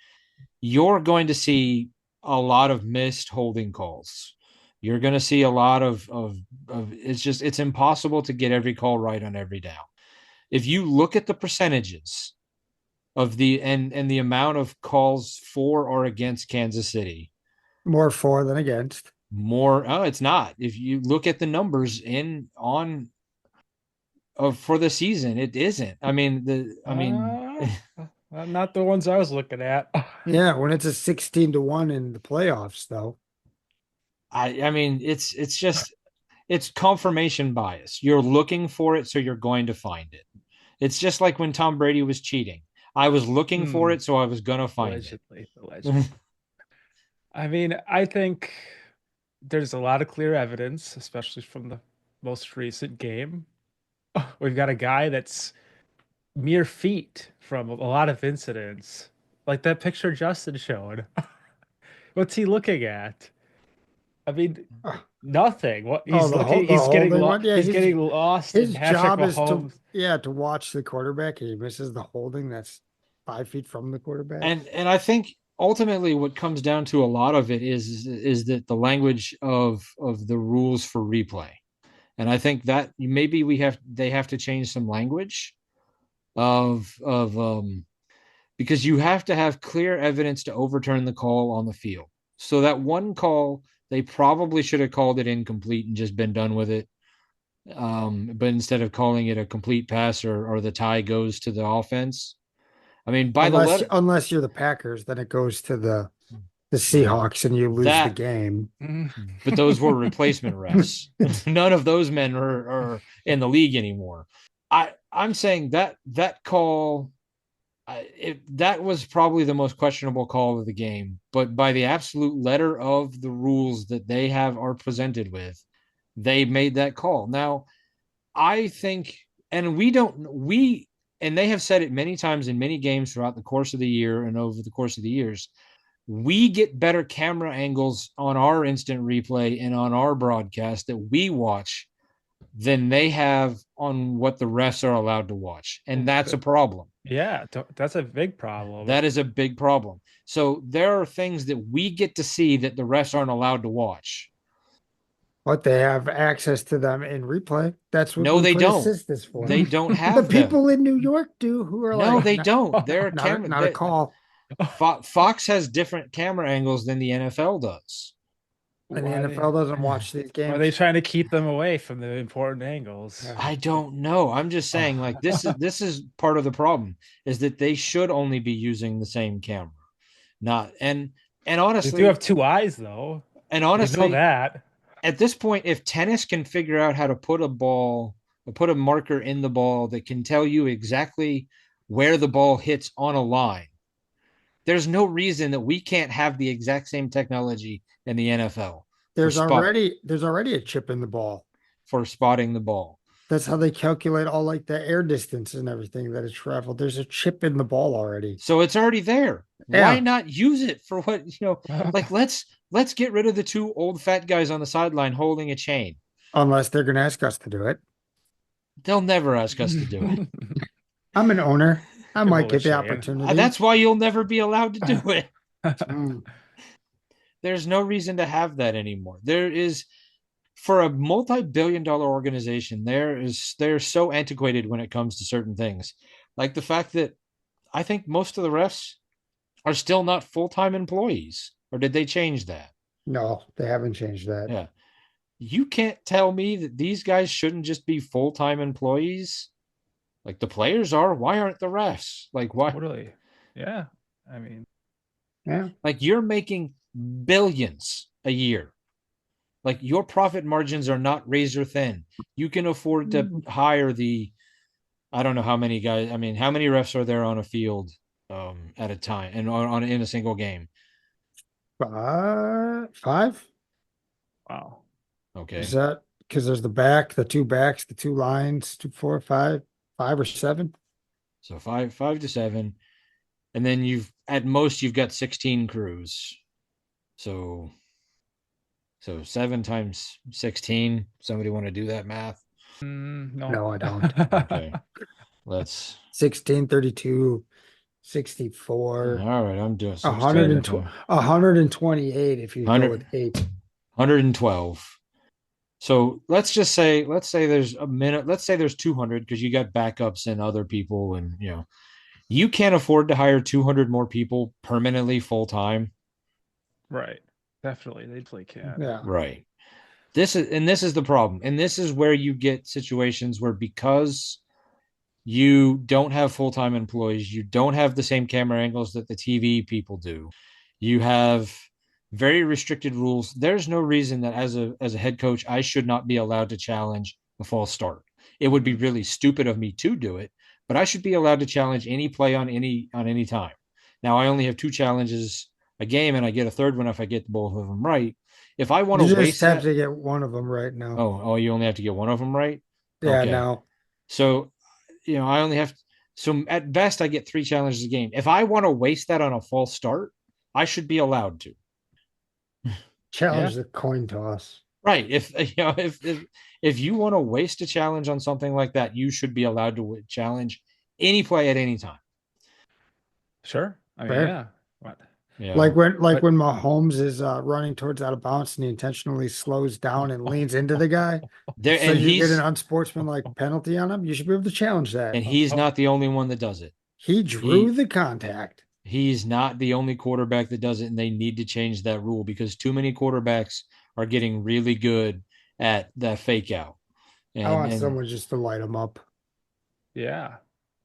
you're going to see a lot of missed holding calls. You're going to see a lot of it's impossible to get every call right on every down. If you look at the percentages of and the amount of calls for or against Kansas City, More for than against. more it's not. If you look at the numbers in on of for the season, it isn't. I mean Uh, not the ones I was looking at. Yeah, when it's a 16-1 in the playoffs, though. I mean it's just it's confirmation bias. You're looking for it, so you're going to find it. It's just like when Tom Brady was cheating. I was looking for Hmm. it, so I was gonna find it. Allegedly, allegedly. I mean, I think there's a lot of clear evidence, especially from the most recent game. We've got a guy that's mere feet from a lot of incidents, like that picture Justin showed. What's he looking at? I mean, Oh, nothing. What oh, he's looking, the holding one. Yeah, he's getting lost in his Patrick job is to Mahomes. to watch the quarterback, and he misses the holding that's 5 feet from the quarterback. And I think ultimately what comes down to a lot of it is that the language of the rules for replay. And I think that maybe they have to change some language of because you have to have clear evidence to overturn the call on the field. So that one call, they probably should have called it incomplete and just been done with it. But instead of calling it a complete pass or the tie goes to the offense. I mean, by the letter, Unless you're the Packers, then it goes to the well, Seahawks and you lose the that, game. Mm. but those were replacement refs. None of those men are in the league anymore. I'm saying that call that was probably the most questionable call of the game. But by the absolute letter of the rules that they are presented with, they made that call. Now, I think, and and they have said it many times in many games throughout the course of the year and over the course of the years. We get better camera angles on our instant replay and on our broadcast that we watch than they have on what the refs are allowed to watch. And that's a problem. Yeah, that's a big problem. That is a big problem. So there are things that we get to see that the refs aren't allowed to watch. But they have access to them in replay. That's what No, they replay don't. assist is for. They don't The have them. people in New York do who are No, like, they don't. They're camera. not a call. Fox has different camera angles than the NFL does. And the Why NFL doesn't watch these are they games. trying to keep them away from the important angles? Yeah. I don't know. I'm just saying, like this is part of the problem is that they should only be using the same camera, not and They do honestly, have two eyes, though. and We know honestly, that. at this point, if tennis can figure out how to put a ball, or put a marker in the ball that can tell you exactly where the ball hits on a line, there's no reason that we can't have the exact same technology in the NFL There's already a chip in the ball. for spotting the ball. That's how they calculate all like the air distance and everything that it's traveled. There's a chip in the ball already. So it's already there. Why Yeah, not use it for what, like let's get rid of the two old fat guys on the sideline holding a chain. unless they're going to ask us to do it. They'll never ask us to do it. I'm an owner. I Can might hold a get the chain. opportunity. That's why you'll never be allowed to do it. Mm. There's no reason to have that anymore. There is for a multi-billion dollar organization, they're so antiquated when it comes to certain things. Like the fact that I think most of the refs are still not full-time employees. Or did they change that? No, they haven't changed that. Yeah. You can't tell me that these guys shouldn't just be full-time employees. Like the players are. Why aren't the refs? Like why? Totally. Yeah. I mean, Yeah. Like you're making billions a year. Like your profit margins are not razor thin. You can afford to hire I don't know how many guys. I mean, how many refs are there on a field at a time and in a single game? Five? wow. Is Okay, that because there's the back, the two backs, the two lines, two, four, five or seven? so five to seven, and then at most you've got 16 crews. So seven times 16. Somebody want to do that math? No. No, I don't. Okay, let's. 16, 32, 64, All right, I'm doing a some hundred straight and up. tw 128 if you go 100, with eight. 112. So let's say there's a minute. Let's say there's 200 because you got backups and other people, and you can't afford to hire 200 more people permanently full time. Right. Definitely. They definitely can. Yeah. Right. This is the problem. And this is where you get situations where because you don't have full-time employees, you don't have the same camera angles that the TV people do. You have very restricted rules. There's no reason that as a head coach, I should not be allowed to challenge a false start. It would be really stupid of me to do it, but I should be allowed to challenge any play on any time. Now I only have 2 challenges a game, and I get a third one if I get both of them right. If I want to You just waste have that, to get one of them right now. you only have to get one of them right. Yeah, Okay, now. so I only have so at best I get 3 challenges a game. If I want to waste that on a false start, I should be allowed to. Yeah, Challenge the coin toss. Right. If if you want to waste a challenge on something like that, you should be allowed to challenge any play at any time. sure. I mean, Fair. yeah. What? Like But when Mahomes is running towards out of bounds and he intentionally slows down and leans into the guy. There So you get an unsportsmanlike penalty on him. You should be able to challenge that. and he's oh, not the only one that does it. He drew He the contact. he's not the only quarterback that does it, and they need to change that rule because too many quarterbacks are getting really good at that fake out. I want And someone just to light him up. yeah,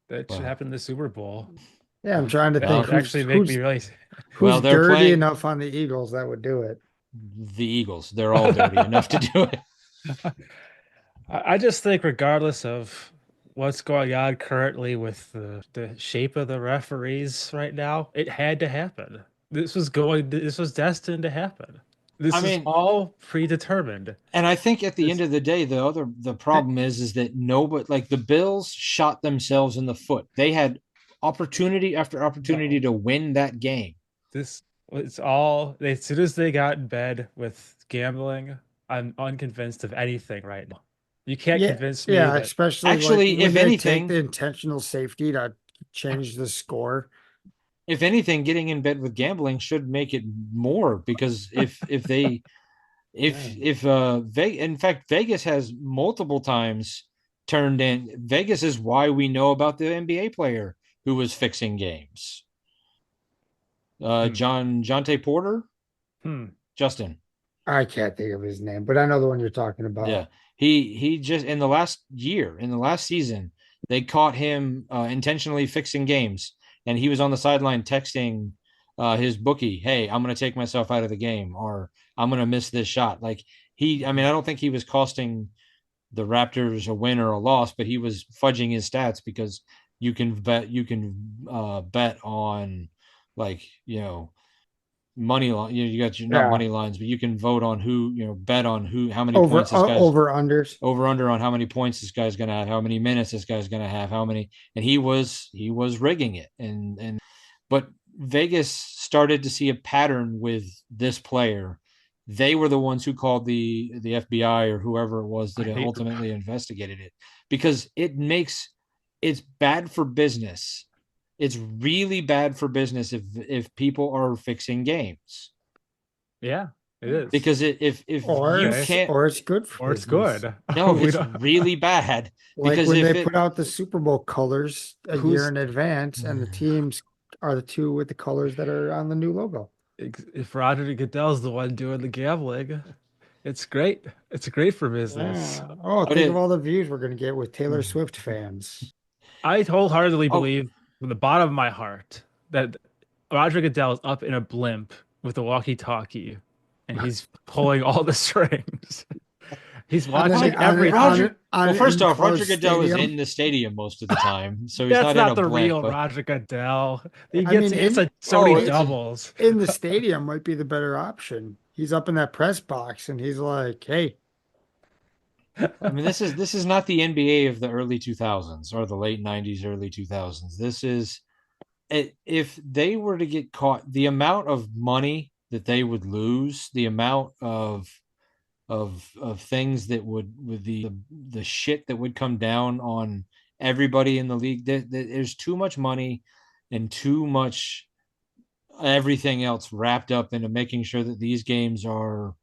that should well, happen in the Super Bowl. Yeah, I'm trying to That think would well, actually make me really. well, who's they're dirty playing enough on the Eagles that would do it. the Eagles. They're all dirty enough to do it. I just think, regardless of what's going on currently with the shape of the referees right now, it had to happen. This was destined to happen. I This is mean, all predetermined. and I think at the end This, of the day, the problem is that nobody, like the Bills shot themselves in the foot. They had opportunity after opportunity no, to win that game. this it's all as soon as they got in bed with gambling, I'm unconvinced of anything right now. You can't Yeah, convince me yeah, that especially like Actually, when they take the intentional safety to change the score. if anything, getting in bed with gambling should make it more because if they Yeah. if in fact Vegas has multiple times turned in. Vegas is why we know about the NBA player who was fixing games. hmm, Jonte Porter, hmm, Justin. I can't think of his name, but I know the one you're talking about. Yeah, he just in the last season, they caught him intentionally fixing games, and he was on the sideline texting his bookie, "Hey, I'm going to take myself out of the game, or I'm going to miss this shot." Like I mean, I don't think he was costing the Raptors a win or a loss, but he was fudging his stats because you can bet on like money line. You got your not Yeah. money lines, but you can vote on who bet on who how many points this guy's Over unders. over under on how many points this guy's going to have, how many minutes this guy's going to have, how many, and he was rigging it, and but Vegas started to see a pattern with this player. They were the ones who called the FBI or whoever it was I that hate ultimately investigated it because it's bad for business. It's really bad for business if people are fixing games yeah, it is. because if you Okay. can't, Or it's good for Or it's business. good. no, We it's don't really bad Like because when they if put it out the Super Bowl colors a year who's in advance, and the teams are the two with the colors that are on the new logo. if Roger Goodell's the one doing the gambling, it's great. It's great for business. Yeah. Oh, but think of it all the views we're gonna get with Taylor Swift fans. I wholeheartedly oh believe from the bottom of my heart that Roger Goodell is up in a blimp with a walkie-talkie and he's pulling all the strings. He's On watching everything. well, an first off, Roger enclosed Goodell is stadium. in the stadium most of the time, so he's That's not in not a the blimp. real But Roger Goodell. He I mean, gets so oh, many it's doubles. in the stadium might be the better option. He's up in that press box and he's like, "Hey, I mean, this is not the NBA of the early 2000s or the late 90s, early 2000s. This is if they were to get caught, the amount of money that they would lose, the amount of things that would the shit that would come down on everybody in the league. There's too much money and too much everything else wrapped up into making sure that these games are.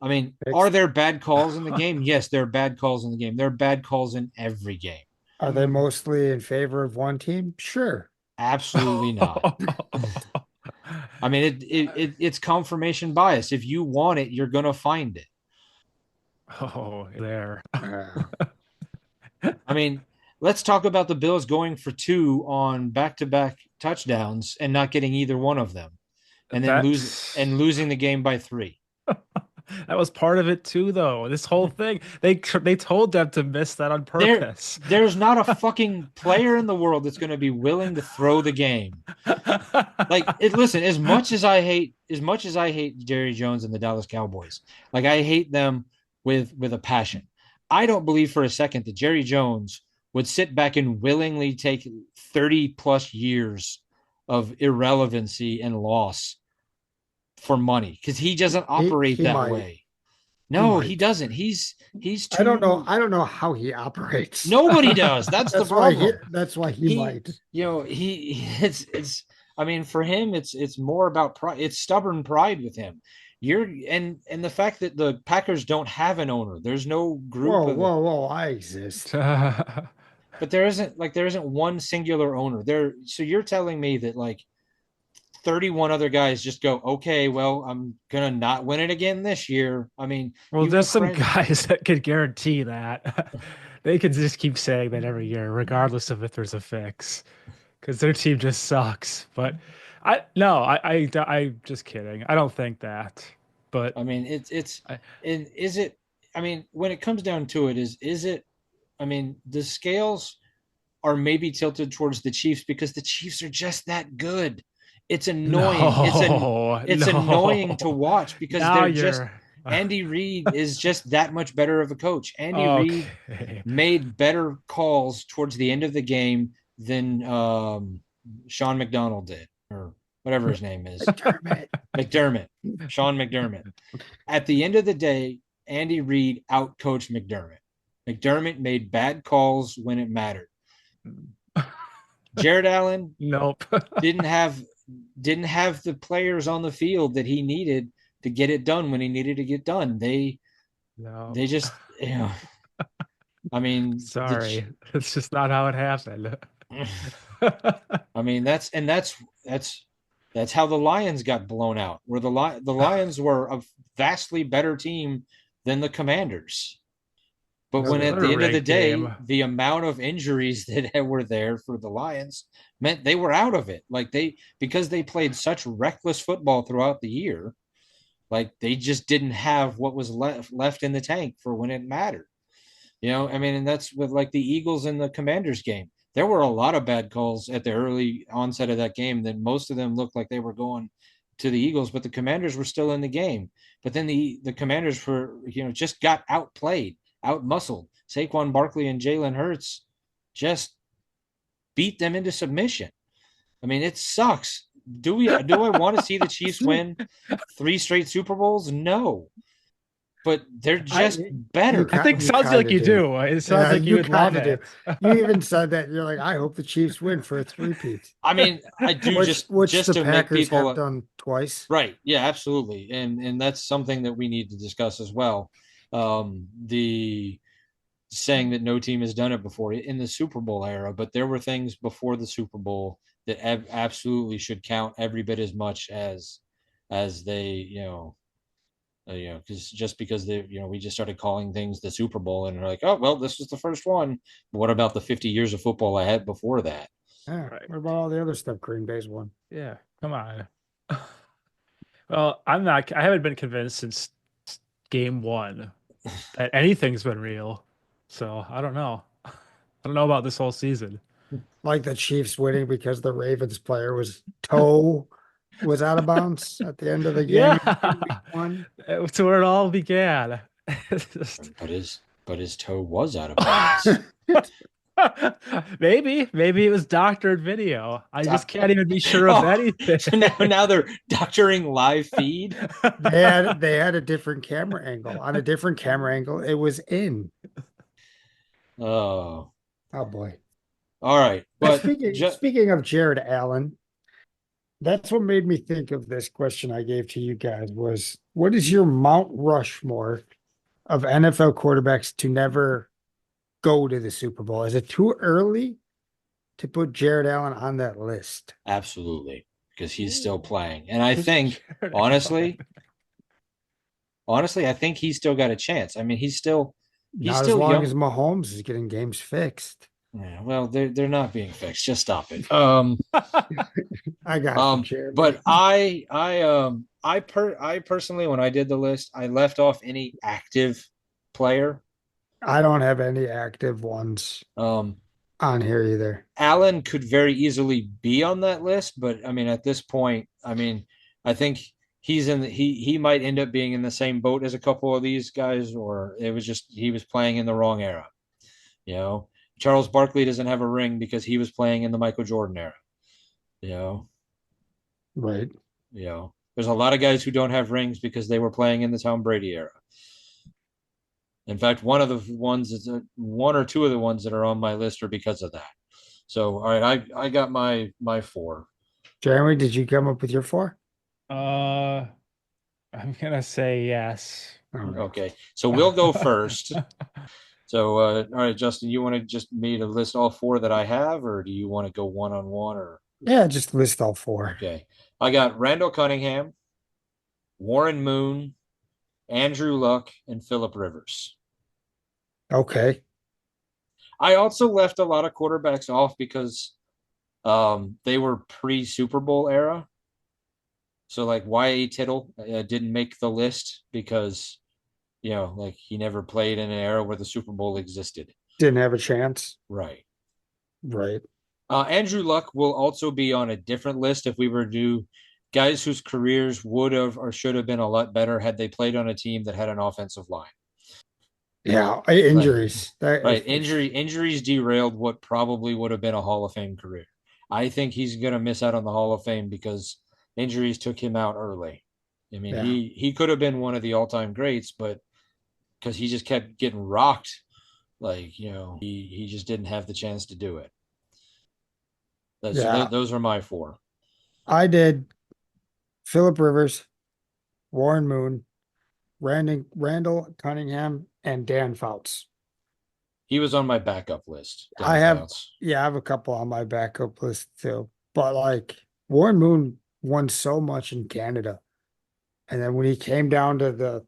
I mean, are fixed." there bad calls in the game? Yes, there are bad calls in the game. There are bad calls in every game. Are they mostly in favor of one team? Sure. Absolutely not. I mean, it's confirmation bias. If you want it, you're gonna find it. Oh, there. Uh, I mean, let's talk about the Bills going for 2 on back-to-back touchdowns and not getting either one of them, and then That's losing the game by 3. That was part of it too, though. This whole thing, they told them to miss that on purpose. There's not a fucking player in the world that's going to be willing to throw the game. Like listen, as much as I hate Jerry Jones and the Dallas Cowboys, like I hate them with a passion. I don't believe for a second that Jerry Jones would sit back and willingly take 30 plus years of irrelevancy and loss for money because he doesn't operate He that might. way. He No, he might. doesn't. He's I don't know. too. I don't know how he operates. Nobody does. That's the problem. That's why he He, might. it's. I mean, for him, it's more about pride. It's stubborn pride with him. And the fact that the Packers don't have an owner. There's no group Whoa, of. whoa, whoa! I exist. But there isn't one singular owner there. So you're telling me that like 31 other guys just go, okay, well, I'm gonna not win it again this year. I mean, Well, you there's have some friends. guys that could guarantee that. They could just keep saying that every year, regardless of if there's a fix, because their team just sucks. But I no, I'm just kidding. I don't think that. But I mean, it's I, and is it? I mean, when it comes down to it, is it? I mean, the scales are maybe tilted towards the Chiefs because the Chiefs are just that good. It's annoying. no, It's annoying to no. watch because Now they're just you're Andy Reid is just that much better of a coach. Andy Reid okay. made better calls towards the end of the game than Sean McDonald did, or whatever his name is. McDermott. McDermott, Sean McDermott. At the end of the day, Andy Reid outcoached McDermott. McDermott made bad calls when it mattered. Jared Allen Nope. didn't have didn't have the players on the field that he needed to get it done when he needed to get done. No. They just I mean Sorry. It's just not how it happened. I mean that's how the Lions got blown out. Where the Lions were a vastly better team than the Commanders. But No, when they at What a the end of the rigged day, game. the amount of injuries that were there for the Lions meant they were out of it. Like because they played such reckless football throughout the year, like they just didn't have what was left in the tank for when it mattered. I mean, and that's with like the Eagles and the Commanders game. There were a lot of bad calls at the early onset of that game that most of them looked like they were going to the Eagles, but the Commanders were still in the game. But then the Commanders were, just got outplayed, outmuscled. Saquon Barkley and Jalen Hurts just beat them into submission. I mean, it sucks. Do I want to see the Chiefs win 3 straight Super Bowls? No, but they're I just you better. I think you sounds kind like of you do. do. It sounds Yeah, like you you would love kind of do. it. You even said that you're like, I hope the Chiefs win for a three-peat, I mean, I do which just the to make Packers have people done twice. right. Yeah, absolutely. And that's something that we need to discuss as well. The saying that no team has done it before in the Super Bowl era, but there were things before the Super Bowl that absolutely should count every bit as much as they, because just because we just started calling things the Super Bowl and we're like, oh well, this was the first one. But what about the 50 years of football I had before that? Yeah. Right. What about all the other stuff Green Bay's won? Yeah. Come on. Well, I haven't been convinced since game one that anything's been real. So I don't know. I don't know about this whole season. Like the Chiefs winning because the Ravens player toe was out of bounds at the end of the game in week Yeah. one. It's where it all began. It's just But his toe was out of bounds. maybe it was doctored video. I just can't even be sure of Oh, anything. so now they're doctoring live feed. They had a different camera angle. On a different camera angle, it was in. Oh, Oh boy. all right. But Speaking of Jared Allen, that's what made me think of this question I gave to you guys was what is your Mount Rushmore of NFL quarterbacks to never go to the Super Bowl? Is it too early to put Jared Allen on that list? absolutely, because he's still playing, and I think Jared Allen. honestly, I think he's still got a chance. I mean, he's Not as still long as young. Mahomes is getting games fixed. Yeah, well, they're not being fixed. Just stop it. I got you, But Jeremy. I personally, when I did the list, I left off any active player. I don't have any active ones Um, on here either. Allen could very easily be on that list, but I mean, at this point, I mean, I think he might end up being in the same boat as a couple of these guys, or it was just he was playing in the wrong era. You know, Charles Barkley doesn't have a ring because he was playing in the Michael Jordan era. You know, Right. there's a lot of guys who don't have rings because they were playing in the Tom Brady era. In fact, one or two of the ones that are on my list are because of that. So, all right, I got my four. Jeremy, did you come up with your four? Uh, I'm gonna say yes. All right. Okay, so we'll go first. So, all right, Justin, you want to just me to list all four that I have, or do you want to go one on one? Or Yeah, just list all four. okay, I got Randall Cunningham, Warren Moon, Andrew Luck, and Philip Rivers. Okay. I also left a lot of quarterbacks off because they were pre Super Bowl era. So like Y.A. Tittle didn't make the list because like he never played in an era where the Super Bowl existed. Didn't have a chance. Right. Right. Andrew Luck will also be on a different list if we were to do guys whose careers would have or should have been a lot better had they played on a team that had an offensive line. Yeah, Like, injuries. That right, if injuries derailed what probably would have been a Hall of Fame career. I think he's going to miss out on the Hall of Fame because injuries took him out early. I mean, yeah. he could have been one of the all-time greats, but because he just kept getting rocked, like he just didn't have the chance to do it. So Yeah. those are my four. I did Philip Rivers, Warren Moon, Randall Cunningham, and Dan Fouts. He was on my backup list, I Dan have, Fouts. yeah, I have a couple on my backup list too. But like Warren Moon won so much in Canada. And then when he came down to the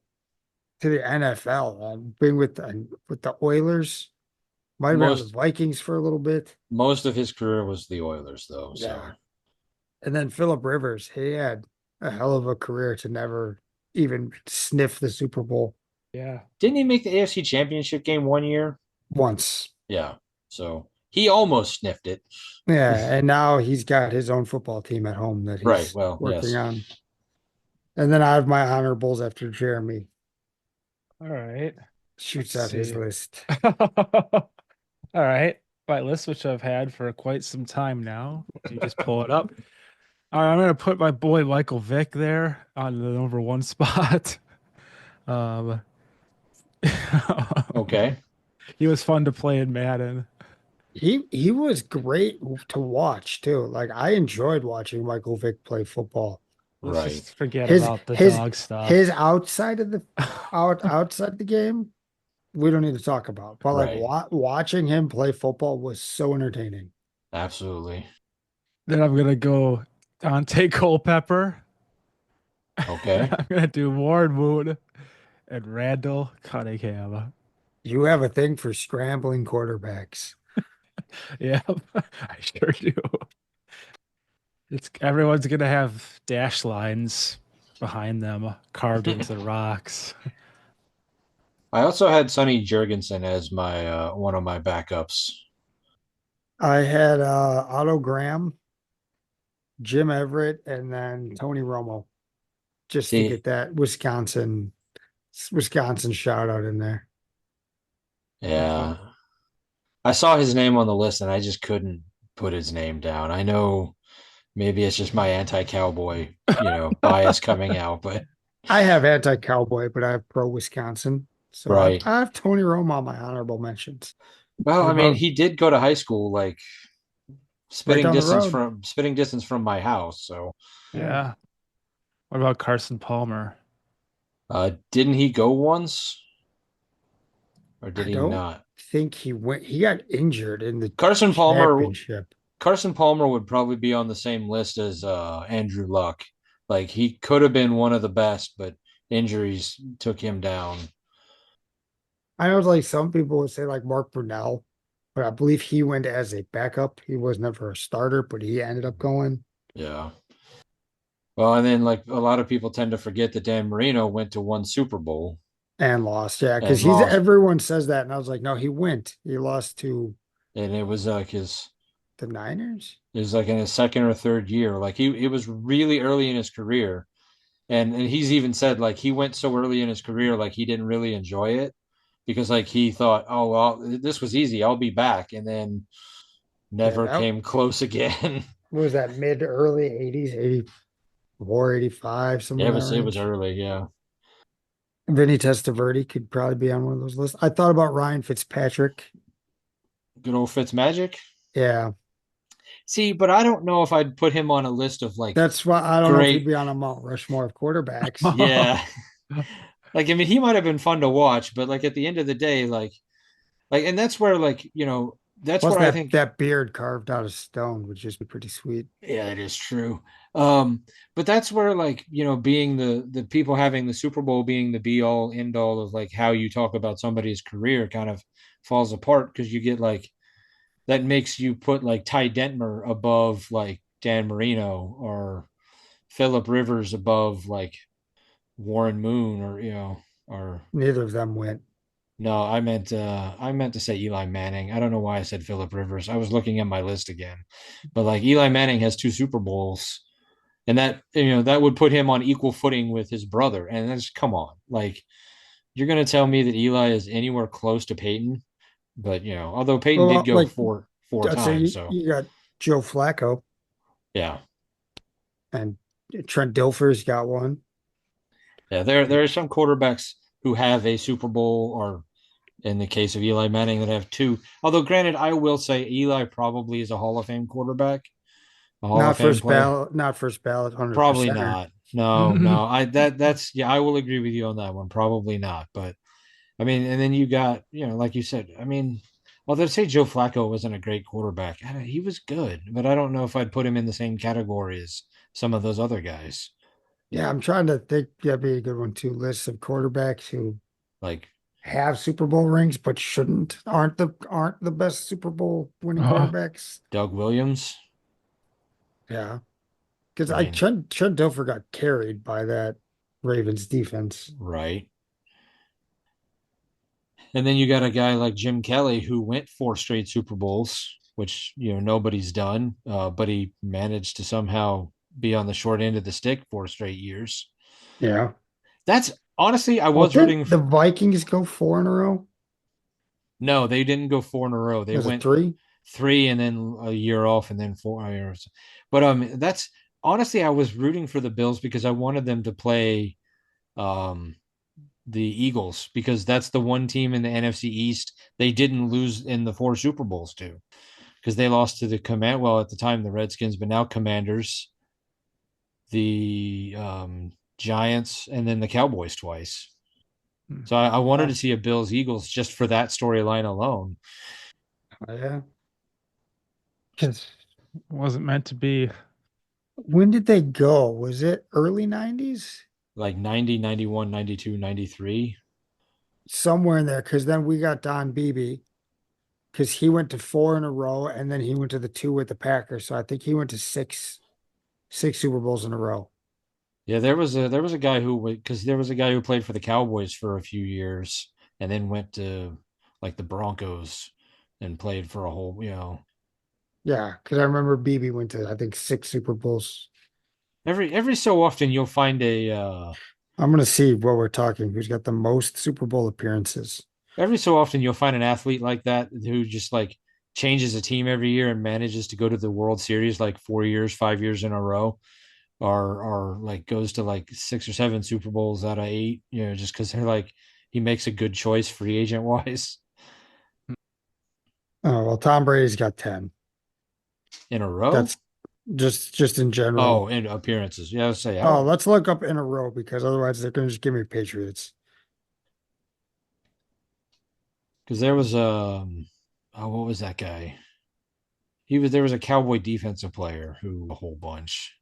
NFL, being with the Oilers, might have been on the Most Vikings for a little bit. most of his career was the Oilers, though. Yeah. So And then Philip Rivers, he had a hell of a career to never even sniff the Super Bowl Yeah. didn't he make the AFC Championship game one year? once. Yeah. So he almost sniffed it. Yeah, and now he's got his own football team at home that Right. he's Well, working yes. on. And then I have my honorables after Jeremy All right. Let's shoots out his see. list. All right. My list, which I've had for quite some time now. You just pull it up. All right, I'm gonna put my boy Michael Vick there on the number one spot. Um, Okay. he was fun to play in Madden. He was great to watch too. Like I enjoyed watching Michael Vick play football. Let's Right. just forget His about the his dog his stuff. outside of the outside the game, we don't need to talk about. But like Right. watching him play football was so entertaining. Absolutely. Then I'm gonna go Dante Culpepper. Okay. I'm gonna do Warren Moon and Randall Cunningham. You have a thing for scrambling quarterbacks. Yeah, I sure do. It's everyone's gonna have dash lines behind them carved into the rocks. I also had Sonny Jurgensen as my one of my backups. I had Otto Graham, Jim Everett, and then Tony Romo, just to See, get that Wisconsin shout out in there. yeah. I saw his name on the list and I just couldn't put his name down. I know maybe it's just my anti-cowboy, bias coming out, but I have anti-Cowboy, but I have pro Wisconsin. So right. I have Tony Romo on my honorable mentions. Well, What I mean, about he did go to high school like right down the road? spitting distance from my house. So, Yeah. Yeah. What about Carson Palmer? didn't he go once or did I he don't not? think he went. He got injured in the Carson Palmer championship. Carson Palmer would probably be on the same list as Andrew Luck. Like he could have been one of the best, but injuries took him down. I know like some people would say like Mark Brunell, but I believe he went as a backup. He was never a starter, but he ended up going Yeah. Well, and then like a lot of people tend to forget that Dan Marino went to one Super Bowl and lost. Yeah, because and he's lost, everyone says that, and I was like, no, he went. He lost to and it was like his the Niners. it was like in his second or third year. Like he it was really early in his career. And he's even said like he went so early in his career, like he didn't really enjoy it because like he thought, oh well, this was easy, I'll be back, and then Yeah, never that came close again. what was that mid early 80s, 84, 85, somewhere in that It was range. early, yeah. Vinny Testaverde could probably be on one of those lists. I thought about Ryan Fitzpatrick. Good old Fitz Magic. Yeah, See, but I don't know if I'd put him on a list of like that's why I don't know if he'd great. be on a Mount Rushmore of quarterbacks. Yeah, like I mean, he might have been fun to watch, but like at the end of the day, and that's where like that's Plus where I think that beard carved out of stone would just be pretty sweet. yeah, it is true. Um, but that's where like, being the people having the Super Bowl being the be all end all of like how you talk about somebody's career kind of falls apart because you get like that makes you put like Ty Detmer above like Dan Marino or Philip Rivers above like Warren Moon or or Neither of them went. no, I meant to say Eli Manning. I don't know why I said Philip Rivers. I was looking at my list again. But like Eli Manning has two Super Bowls and that that would put him on equal footing with his brother. And that's come on, like you're gonna tell me that Eli is anywhere close to Peyton, but although Peyton did Well, go like four I'd say times, so you got Joe Flacco yeah, and Trent Dilfer's got one. yeah. There are some quarterbacks who have a Super Bowl, or in the case of Eli Manning, that have two. Although, granted, I will say Eli probably is a Hall of Fame quarterback, a Hall of Not Fame first player. ballot, not first ballot, Probably 100%er. not. No, no. That's yeah. I will agree with you on that one. Probably not, but. I mean, and then you got, like you said, I mean, well, they'd say Joe Flacco wasn't a great quarterback. He was good, but I don't know if I'd put him in the same category as some of those other guys. Yeah, I'm trying to think that'd be a good one too. Lists of quarterbacks who Like have Super Bowl rings but aren't the best Super Bowl winning Oh, quarterbacks. Doug Williams. Yeah. Because I I mean, Trent Dilfer got carried by that Ravens defense. right. And then you got a guy like Jim Kelly who went four straight Super Bowls, which, nobody's done, but he managed to somehow be on the short end of the stick 4 straight years. Yeah. That's honestly, I Well, was didn't rooting. the Vikings go four in a row? No, they didn't go four in a row. They Was it went three? three and then a year off and then 4 years. But that's honestly I was rooting for the Bills because I wanted them to play um the Eagles because that's the one team in the NFC East they didn't lose in the four Super Bowls to because they lost to the at the time the Redskins, but now Commanders, the Giants, and then the Cowboys twice. So I wanted Oh, to see a Bills Eagles just for that storyline alone. yeah. 'Cause wasn't meant to be. when did they go? Was it early 90s? Like 90, 91, 92, 93. Somewhere in there, because then we got Don Beebe, because he went to four in a row, and then he went to the two with the Packers. So I think he went to six Super Bowls in a row. Yeah, there was a guy who because there was a guy who played for the Cowboys for a few years and then went to like the Broncos and played for a whole, Yeah, because I remember Beebe went to I think six Super Bowls. every so often you'll find a I'm gonna see what we're talking. Who's got the most Super Bowl appearances? every so often you'll find an athlete like that who just like changes a team every year and manages to go to the World Series like 4 years, 5 years in a row, or like goes to like six or seven Super Bowls out of eight, just because they're like he makes a good choice free agent wise Oh, well, Tom Brady's got 10. in a row. That's just in Oh, general. and appearances. Yeah, I was say I Oh, don't let's look up in a row because otherwise they're gonna just give me Patriots. because there was oh, what was that guy? He was there was a Cowboy defensive player who a whole bunch.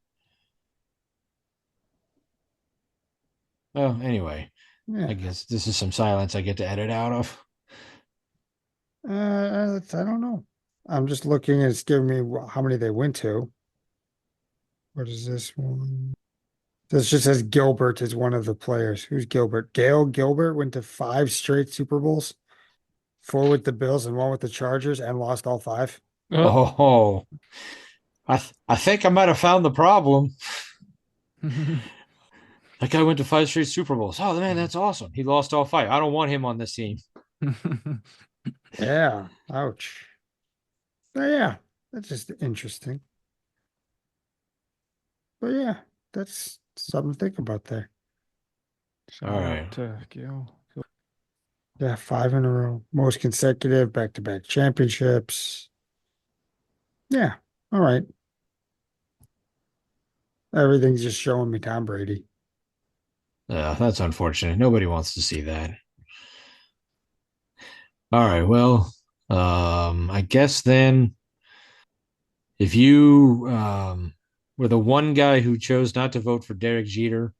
Oh, anyway, I Yeah. guess this is some silence I get to edit out of. I don't know. I'm just looking and it's giving me how many they went to. What is this one? This just says Gilbert is one of the players. Who's Gilbert? Gail Gilbert went to 5 straight Super Bowls, 4 with the Bills and 1 with the Chargers, and lost all 5. Oh. Oh, I think I might have found the problem. That guy went to 5 straight Super Bowls. Oh man, that's awesome. He lost all 5. I don't want him on this team. Yeah. Ouch. But yeah, that's just interesting. But yeah, that's something to think about there. Shout All out right. to Gil. Yeah, 5 in a row. Most consecutive back-to-back championships. Yeah. All right. Everything's just showing me Tom Brady. Yeah, that's unfortunate. Nobody wants to see that. All right. Well, I guess then if you were the one guy who chose not to vote for Derek Jeter,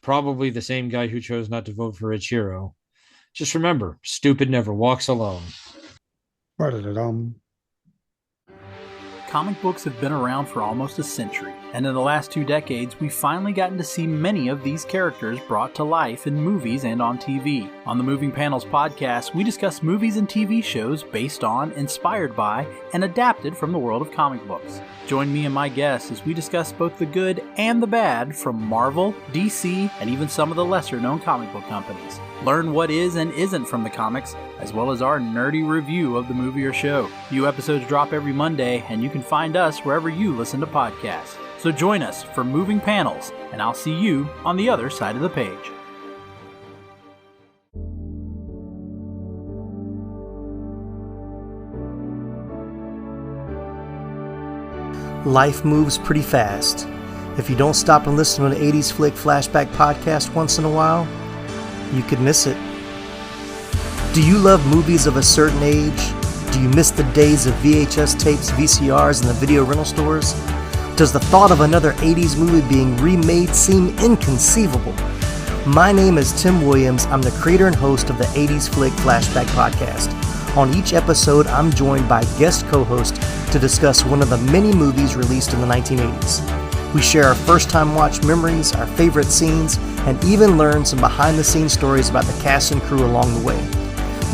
probably the same guy who chose not to vote for Ichiro, just remember, stupid never walks alone. Ba-da-da-dum. Comic books have been around for almost a century, and in the last 2 decades, we've finally gotten to see many of these characters brought to life in movies and on TV. On the Moving Panels podcast, we discuss movies and TV shows based on, inspired by, and adapted from the world of comic books. Join me and my guests as we discuss both the good and the bad from Marvel, DC, and even some of the lesser-known comic book companies. Learn what is and isn't from the comics, as well as our nerdy review of the movie or show. New episodes drop every Monday, and you can find us wherever you listen to podcasts. So join us for Moving Panels, and I'll see you on the other side of the page. Life moves pretty fast. If you don't stop and listen to an 80s Flick Flashback podcast once in a while, you could miss it. Do you love movies of a certain age? Do you miss the days of VHS tapes, VCRs, and the video rental stores? Does the thought of another 80s movie being remade seem inconceivable? My name is Tim Williams. I'm the creator and host of the 80s Flick Flashback podcast. On each episode, I'm joined by guest co-hosts to discuss one of the many movies released in the 1980s. We share our first-time watch memories, our favorite scenes, and even learn some behind-the-scenes stories about the cast and crew along the way.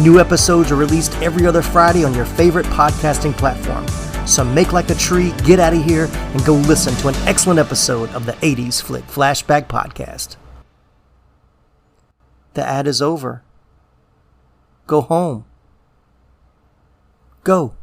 New episodes are released every other Friday on your favorite podcasting platform. So make like a tree, get out of here, and go listen to an excellent episode of the 80s Flick Flashback podcast. The ad is over. Go home. Go.